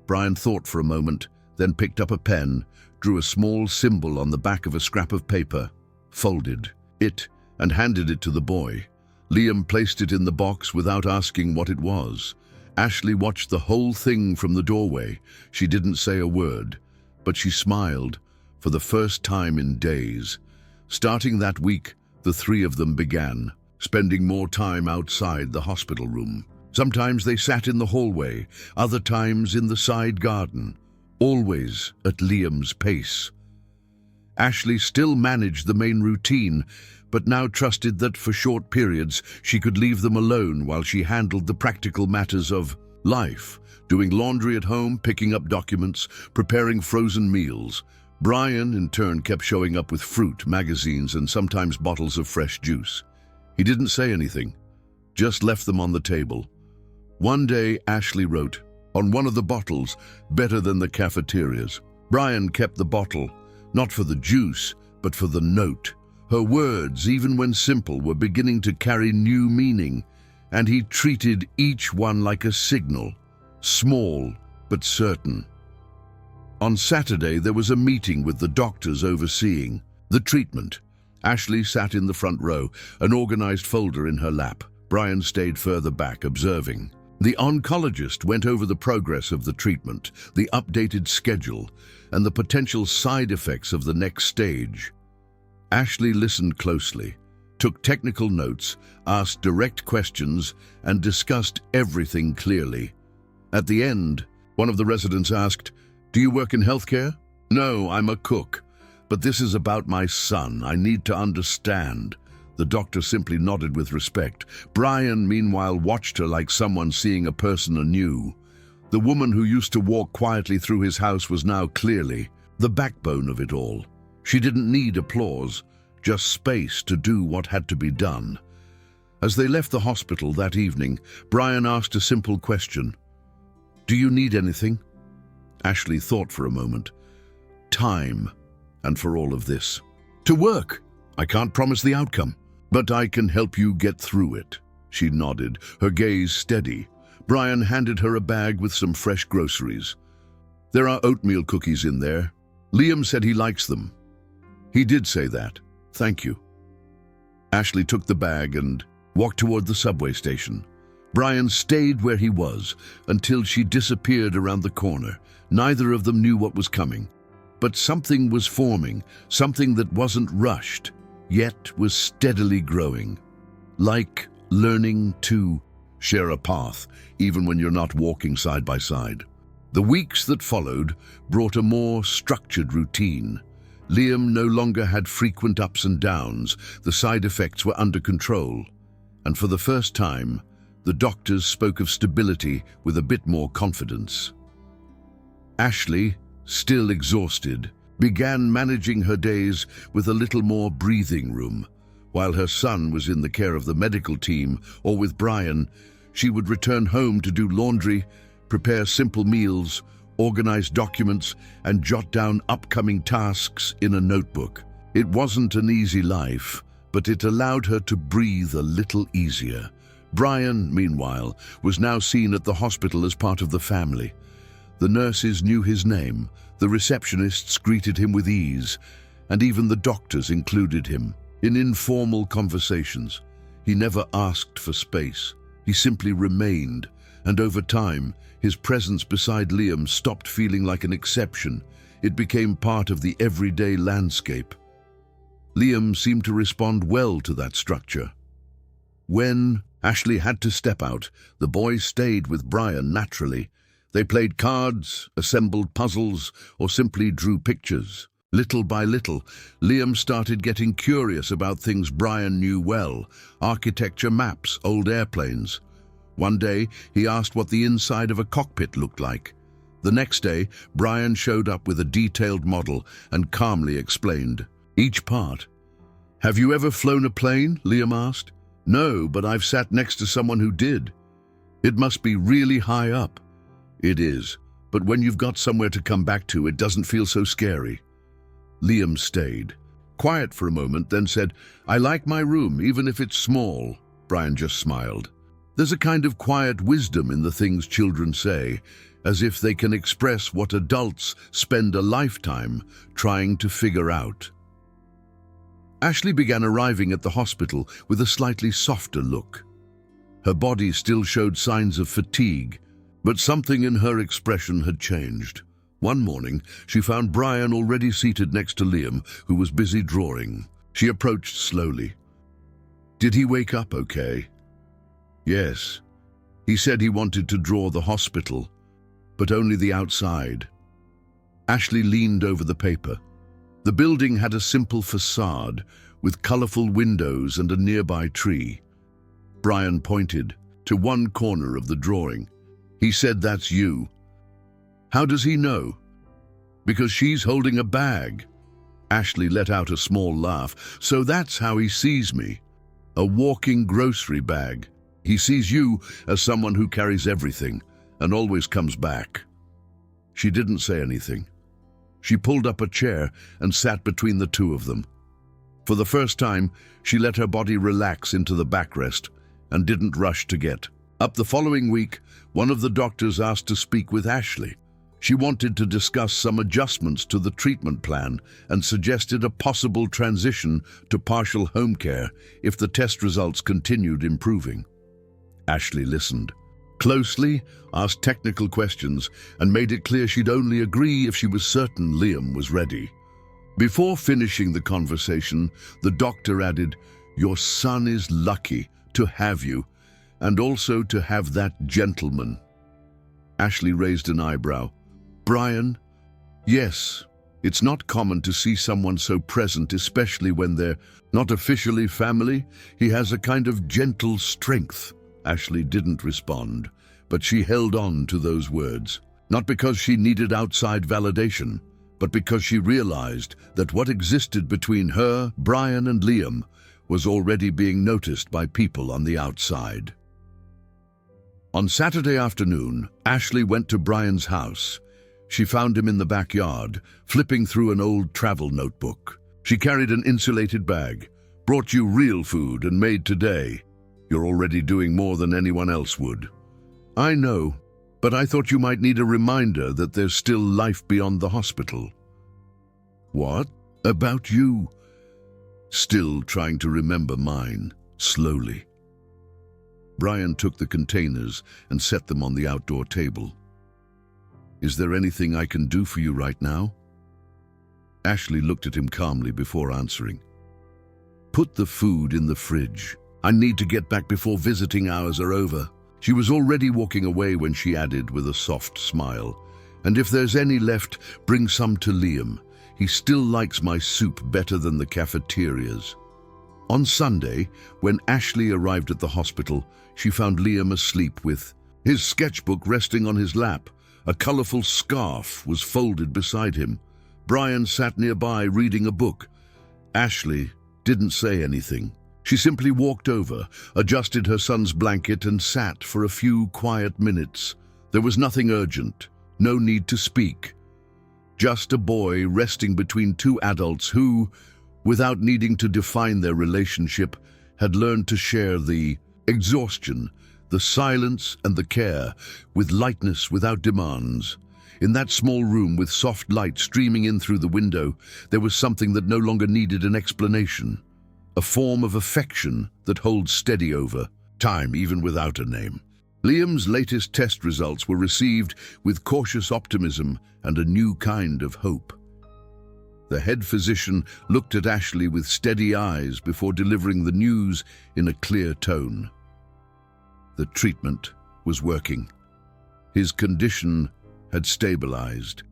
Brian thought for a moment, then picked up a pen, drew a small symbol on the back of a scrap of paper, folded it, and handed it to the boy. Liam placed it in the box without asking what it was. Ashley watched the whole thing from the doorway. She didn't say a word, but she smiled for the first time in days. Starting that week, the three of them began spending more time outside the hospital room. Sometimes they sat in the hallway, other times in the side garden, always at Liam's pace. Ashley still managed the main routine, but now trusted that for short periods she could leave them alone while she handled the practical matters of life, doing laundry at home, picking up documents, preparing frozen meals. Brian, in turn, kept showing up with fruit, magazines, and sometimes bottles of fresh juice. He didn't say anything, just left them on the table. One day, Ashley wrote, on one of the bottles, "Better than the cafeterias." Brian kept the bottle, not for the juice, but for the note. Her words, even when simple, were beginning to carry new meaning, and he treated each one like a signal, small but certain. On Saturday, there was a meeting with the doctors overseeing the treatment. Ashley sat in the front row, an organized folder in her lap. Brian stayed further back, observing. The oncologist went over the progress of the treatment, the updated schedule, and the potential side effects of the next stage. Ashley listened closely, took technical notes, asked direct questions, and discussed everything clearly. At the end, one of the residents asked, "Do you work in healthcare?" "No, I'm a cook. But this is about my son. I need to understand." The doctor simply nodded with respect. Brian, meanwhile, watched her like someone seeing a person anew. The woman who used to walk quietly through his house was now clearly the backbone of it all. She didn't need applause, just space to do what had to be done. As they left the hospital that evening, Brian asked a simple question. "Do you need anything?" Ashley thought for a moment. "Time, and for all of this." "To work. I can't promise the outcome, but I can help you get through it." She nodded, her gaze steady. Brian handed her a bag with some fresh groceries. "There are oatmeal cookies in there. Liam said he likes them." "He did say that. Thank you." Ashley took the bag and walked toward the subway station. Brian stayed where he was until she disappeared around the corner. Neither of them knew what was coming, but something was forming, something that wasn't rushed, yet was steadily growing. Like learning to share a path, even when you're not walking side by side. The weeks that followed brought a more structured routine. Liam no longer had frequent ups and downs, the side effects were under control, and for the first time, the doctors spoke of stability with a bit more confidence. Ashley, still exhausted, began managing her days with a little more breathing room. While her son was in the care of the medical team or with Brian, she would return home to do laundry, prepare simple meals, organize documents, and jot down upcoming tasks in a notebook. It wasn't an easy life, but it allowed her to breathe a little easier. Brian, meanwhile, was now seen at the hospital as part of the family. The nurses knew his name, the receptionists greeted him with ease, and even the doctors included him in informal conversations. He never asked for space. He simply remained, and over time, his presence beside Liam stopped feeling like an exception. It became part of the everyday landscape. Liam seemed to respond well to that structure. When Ashley had to step out, the boys stayed with Brian naturally. They played cards, assembled puzzles, or simply drew pictures. Little by little, Liam started getting curious about things Brian knew well: architecture, maps, old airplanes. One day, he asked what the inside of a cockpit looked like. The next day, Brian showed up with a detailed model and calmly explained each part. "Have you ever flown a plane?" Liam asked. "No, but I've sat next to someone who did." "It must be really high up." "It is, but when you've got somewhere to come back to, it doesn't feel so scary." Liam stayed, quiet for a moment, then said, "I like my room, even if it's small." Brian just smiled. There's a kind of quiet wisdom in the things children say, as if they can express what adults spend a lifetime trying to figure out. Ashley began arriving at the hospital with a slightly softer look. Her body still showed signs of fatigue, but something in her expression had changed. One morning, she found Brian already seated next to Liam, who was busy drawing. She approached slowly. "Did he wake up okay?" "Yes. He said he wanted to draw the hospital, but only the outside." Ashley leaned over the paper. The building had a simple facade with colorful windows and a nearby tree. Brian pointed to one corner of the drawing. He said, "That's you." "How does he know?" "Because she's holding a bag." Ashley let out a small laugh. "So that's how he sees me. A walking grocery bag. He sees you as someone who carries everything and always comes back." She didn't say anything. She pulled up a chair and sat between the two of them. For the first time, she let her body relax into the backrest and didn't rush to get up. The following week, one of the doctors asked to speak with Ashley. She wanted to discuss some adjustments to the treatment plan and suggested a possible transition to partial home care if the test results continued improving. Ashley listened closely, asked technical questions, and made it clear she'd only agree if she was certain Liam was ready. Before finishing the conversation, the doctor added, "Your son is lucky to have you, and also to have that gentleman." Ashley raised an eyebrow. "Brian?" "Yes. It's not common to see someone so present, especially when they're not officially family. He has a kind of gentle strength." Ashley didn't respond, but she held on to those words, not because she needed outside validation, but because she realized that what existed between her, Brian, and Liam was already being noticed by people on the outside. On Saturday afternoon, Ashley went to Brian's house. She found him in the backyard, flipping through an old travel notebook. She carried an insulated bag. "Brought you real food and made today. You're already doing more than anyone else would." "I know, but I thought you might need a reminder that there's still life beyond the hospital." "What? About you?" Still trying to remember mine, slowly. Brian took the containers and set them on the outdoor table. "Is there anything I can do for you right now?" Ashley looked at him calmly before answering. "Put the food in the fridge. I need to get back before visiting hours are over." She was already walking away when she added with a soft smile, "And if there's any left, bring some to Liam. He still likes my soup better than the cafeterias." On Sunday, when Ashley arrived at the hospital, she found Liam asleep with his sketchbook resting on his lap. A colorful scarf was folded beside him. Brian sat nearby reading a book. Ashley didn't say anything. She simply walked over, adjusted her son's blanket, and sat for a few quiet minutes. There was nothing urgent, no need to speak. Just a boy resting between two adults who, without needing to define their relationship, had learned to share the exhaustion, the silence, and the care, with lightness without demands. In that small room with soft light streaming in through the window, there was something that no longer needed an explanation. a form of affection that holds steady over time, even without a name. Liam's latest test results were received with cautious optimism and a new kind of hope. The head physician looked at Ashley with steady eyes before delivering the news in a clear tone. The treatment was working. His condition had stabilized.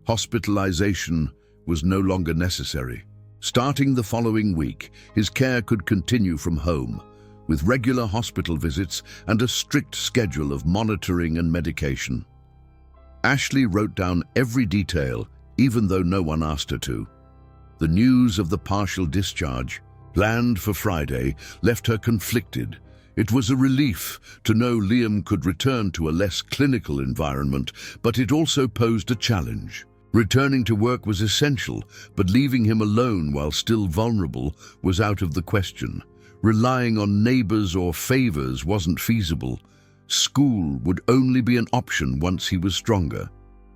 Hospitalization was no longer necessary. Starting the following week, his care could continue from home, with regular hospital visits and a strict schedule of monitoring and medication. Ashley wrote down every detail, even though no one asked her to. The news of the partial discharge, planned for Friday, left her conflicted. It was a relief to know Liam could return to a less clinical environment, but it also posed a challenge. Returning to work was essential, but leaving him alone while still vulnerable was out of the question. Relying on neighbors or favors wasn't feasible. School would only be an option once he was stronger.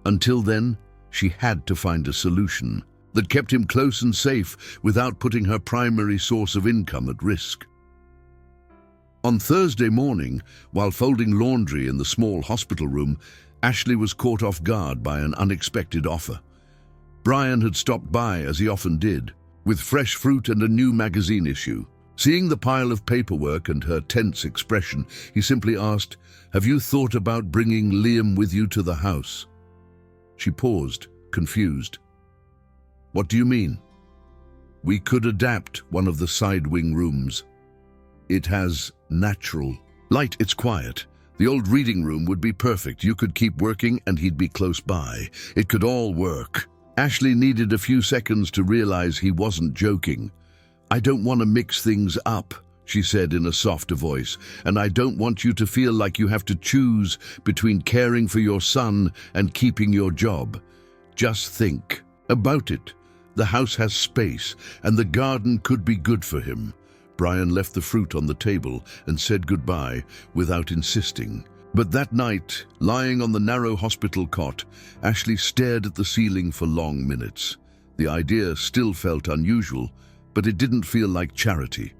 Until then, she had to find a solution that kept him close and safe without putting her primary source of income at risk. On Thursday morning, while folding laundry in the small hospital room, Ashley was caught off guard by an unexpected offer. Brian had stopped by, as he often did, with fresh fruit and a new magazine issue. Seeing the pile of paperwork and her tense expression, he simply asked, "Have you thought about bringing Liam with you to the house?" She paused, confused. "What do you mean?" "We could adapt one of the side wing rooms. It has natural light, it's quiet. The old reading room would be perfect. You could keep working and he'd be close by. It could all work." Ashley needed a few seconds to realize he wasn't joking. "I don't want to mix things up," she said in a softer voice, "and I don't want you to feel like you have to choose between caring for your son and keeping your job. Just think about it. The house has space, and the garden could be good for him." Brian left the fruit on the table and said goodbye without insisting. But that night, lying on the narrow hospital cot, Ashley stared at the ceiling for long minutes. The idea still felt unusual, but it didn't feel like charity.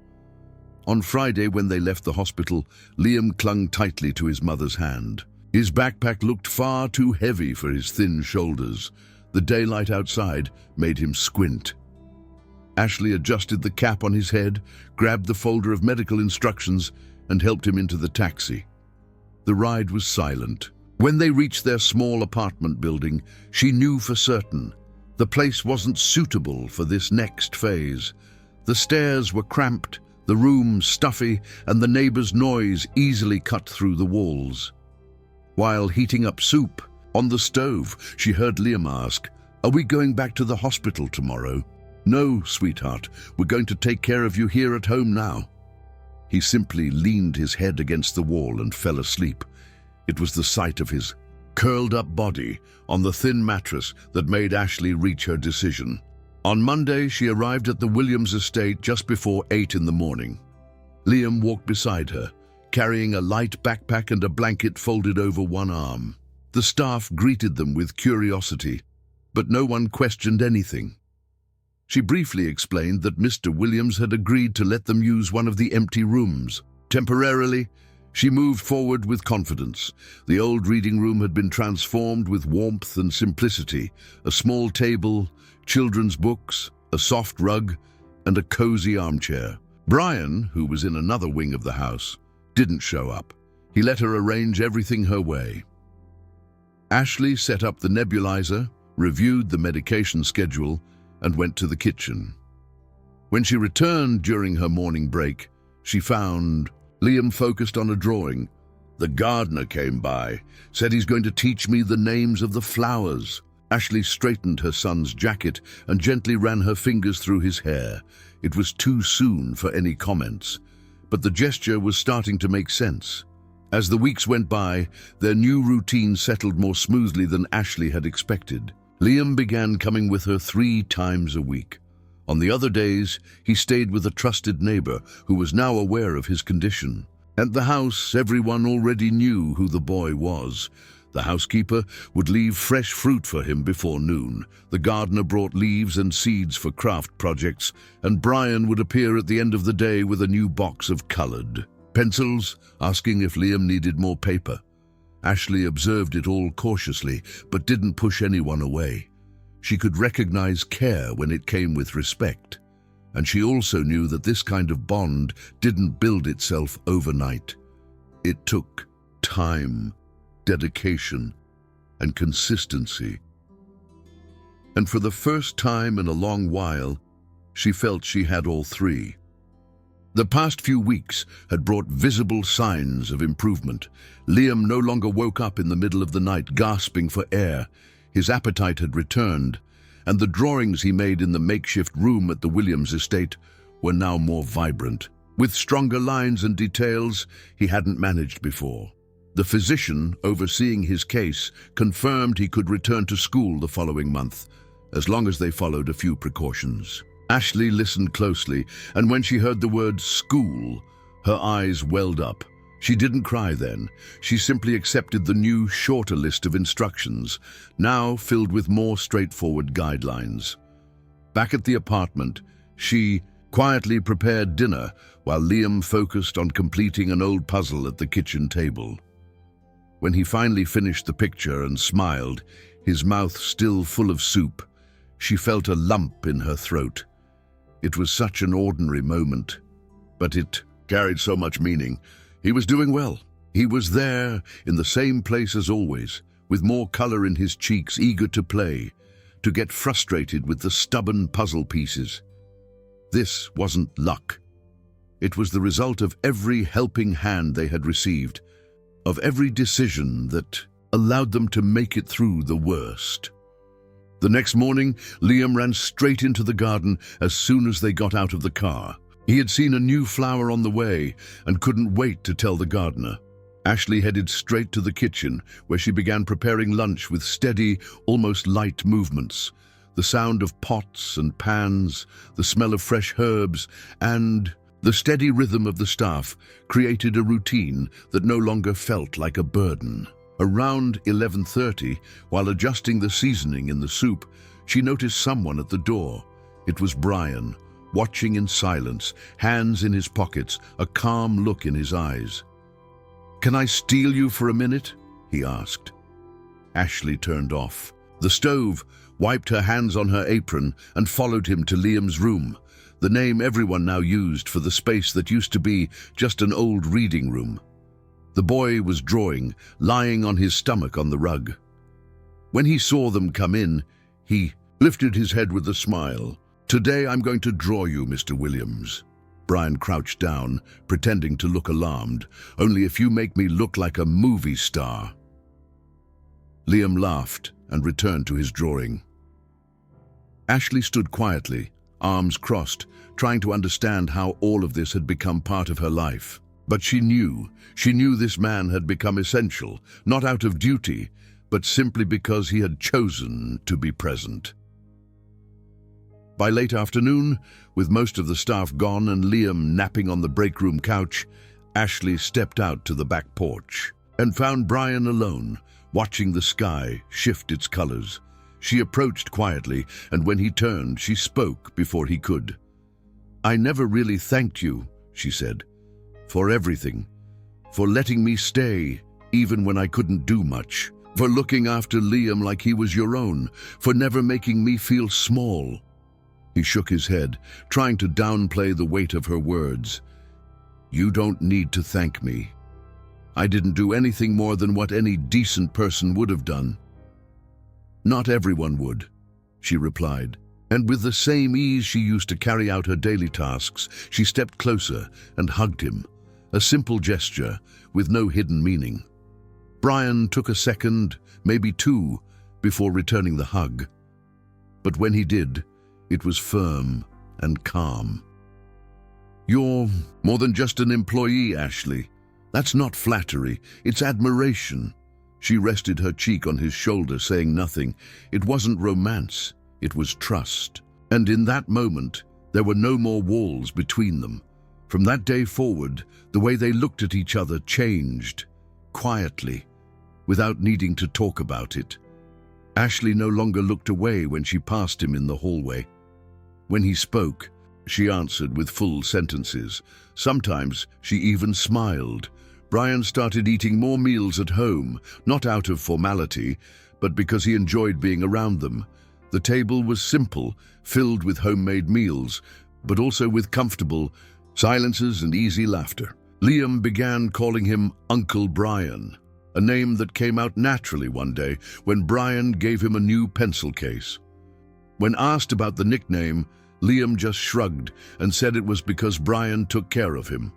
On Friday, when they left the hospital, Liam clung tightly to his mother's hand. His backpack looked far too heavy for his thin shoulders. The daylight outside made him squint. Ashley adjusted the cap on his head, grabbed the folder of medical instructions, and helped him into the taxi. The ride was silent. When they reached their small apartment building, she knew for certain the place wasn't suitable for this next phase. The stairs were cramped, the room stuffy, and the neighbors' noise easily cut through the walls. While heating up soup on the stove, she heard Liam ask, "Are we going back to the hospital tomorrow?" "No, sweetheart, we're going to take care of you here at home now." He simply leaned his head against the wall and fell asleep. It was the sight of his curled-up body on the thin mattress that made Ashley reach her decision. On Monday, she arrived at the Williams estate just before 8 in the morning. Liam walked beside her, carrying a light backpack and a blanket folded over one arm. The staff greeted them with curiosity, but no one questioned anything. She briefly explained that Mr. Williams had agreed to let them use one of the empty rooms. Temporarily, she moved forward with confidence. The old reading room had been transformed with warmth and simplicity. A small table, children's books, a soft rug, and a cozy armchair. Brian, who was in another wing of the house, didn't show up. He let her arrange everything her way. Ashley set up the nebulizer, reviewed the medication schedule, and went to the kitchen. When she returned during her morning break, she found Liam focused on a drawing. "The gardener came by, said he's going to teach me the names of the flowers." Ashley straightened her son's jacket and gently ran her fingers through his hair. It was too soon for any comments, but the gesture was starting to make sense. As the weeks went by, their new routine settled more smoothly than Ashley had expected. Liam began coming with her 3 times a week. On the other days, he stayed with a trusted neighbor who was now aware of his condition. At the house, everyone already knew who the boy was. The housekeeper would leave fresh fruit for him before noon. The gardener brought leaves and seeds for craft projects, and Brian would appear at the end of the day with a new box of colored pencils, asking if Liam needed more paper. Ashley observed it all cautiously, but didn't push anyone away. She could recognize care when it came with respect, and she also knew that this kind of bond didn't build itself overnight. It took time, dedication, and consistency. And for the first time in a long while, she felt she had all three. The past few weeks had brought visible signs of improvement. Liam no longer woke up in the middle of the night gasping for air. His appetite had returned, and the drawings he made in the makeshift room at the Williams estate were now more vibrant, with stronger lines and details he hadn't managed before. The physician overseeing his case confirmed he could return to school the following month, as long as they followed a few precautions. Ashley listened closely, and when she heard the word school, her eyes welled up. She didn't cry then. She simply accepted the new, shorter list of instructions, now filled with more straightforward guidelines. Back at the apartment, she quietly prepared dinner while Liam focused on completing an old puzzle at the kitchen table. When he finally finished the picture and smiled, his mouth still full of soup, she felt a lump in her throat. It was such an ordinary moment, but it carried so much meaning. He was doing well. He was there in the same place as always, with more color in his cheeks, eager to play, to get frustrated with the stubborn puzzle pieces. This wasn't luck. It was the result of every helping hand they had received, of every decision that allowed them to make it through the worst. The next morning, Liam ran straight into the garden as soon as they got out of the car. He had seen a new flower on the way and couldn't wait to tell the gardener. Ashley headed straight to the kitchen, where she began preparing lunch with steady, almost light movements. The sound of pots and pans, the smell of fresh herbs, and the steady rhythm of the staff created a routine that no longer felt like a burden. Around 11:30, while adjusting the seasoning in the soup, she noticed someone at the door. It was Brian, watching in silence, hands in his pockets, a calm look in his eyes. "Can I steal you for a minute?" he asked. Ashley turned off the stove, wiped her hands on her apron, and followed him to Liam's room, the name everyone now used for the space that used to be just an old reading room. The boy was drawing, lying on his stomach on the rug. When he saw them come in, he lifted his head with a smile. "Today I'm going to draw you, Mr. Williams." Brian crouched down, pretending to look alarmed. "Only if you make me look like a movie star." Liam laughed and returned to his drawing. Ashley stood quietly, arms crossed, trying to understand how all of this had become part of her life. But she knew this man had become essential, not out of duty, but simply because he had chosen to be present. By late afternoon, with most of the staff gone and Liam napping on the break room couch, Ashley stepped out to the back porch and found Brian alone, watching the sky shift its colors. She approached quietly, and when he turned, she spoke before he could. "I never really thanked you," she said, "for everything, for letting me stay even when I couldn't do much, for looking after Liam like he was your own, for never making me feel small." He shook his head, trying to downplay the weight of her words. "You don't need to thank me. I didn't do anything more than what any decent person would have done." "Not everyone would," she replied. And with the same ease she used to carry out her daily tasks, she stepped closer and hugged him, a simple gesture with no hidden meaning. Brian took a second, maybe two, before returning the hug. But when he did, it was firm and calm. "You're more than just an employee, Ashley. That's not flattery, it's admiration." She rested her cheek on his shoulder, saying nothing. It wasn't romance, it was trust. And in that moment, there were no more walls between them. From that day forward, the way they looked at each other changed, quietly, without needing to talk about it. Ashley no longer looked away when she passed him in the hallway. When he spoke, she answered with full sentences. Sometimes she even smiled. Brian started eating more meals at home, not out of formality, but because he enjoyed being around them. The table was simple, filled with homemade meals, but also with comfortable silences and easy laughter. Liam began calling him Uncle Brian, a name that came out naturally one day when Brian gave him a new pencil case. When asked about the nickname, Liam just shrugged and said it was because Brian took care of him,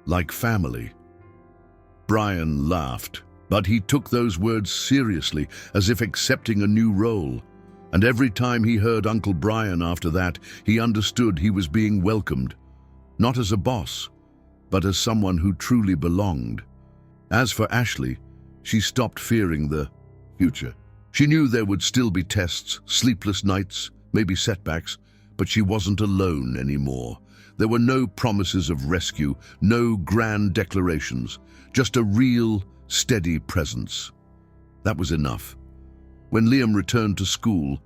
like family. Brian laughed, but he took those words seriously, as if accepting a new role. And every time he heard Uncle Brian after that, he understood he was being welcomed, not as a boss, but as someone who truly belonged. As for Ashley, she stopped fearing the future. She knew there would still be tests, sleepless nights, maybe setbacks, but she wasn't alone anymore. There were no promises of rescue, no grand declarations, just a real, steady presence. That was enough. When Liam returned to school,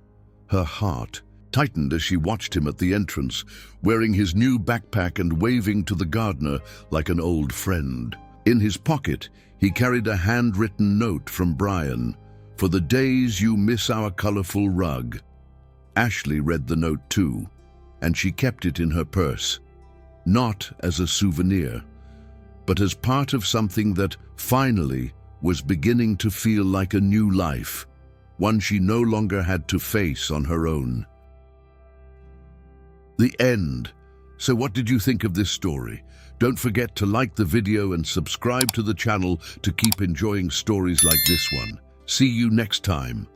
her heart tightened as she watched him at the entrance, wearing his new backpack and waving to the gardener like an old friend. In his pocket, he carried a handwritten note from Brian. "For the days you miss our colorful rug." Ashley read the note too, and she kept it in her purse, not as a souvenir, but as part of something that finally was beginning to feel like a new life, one she no longer had to face on her own. The end. So what did you think of this story? Don't forget to like the video and subscribe to the channel to keep enjoying stories like this one. See you next time.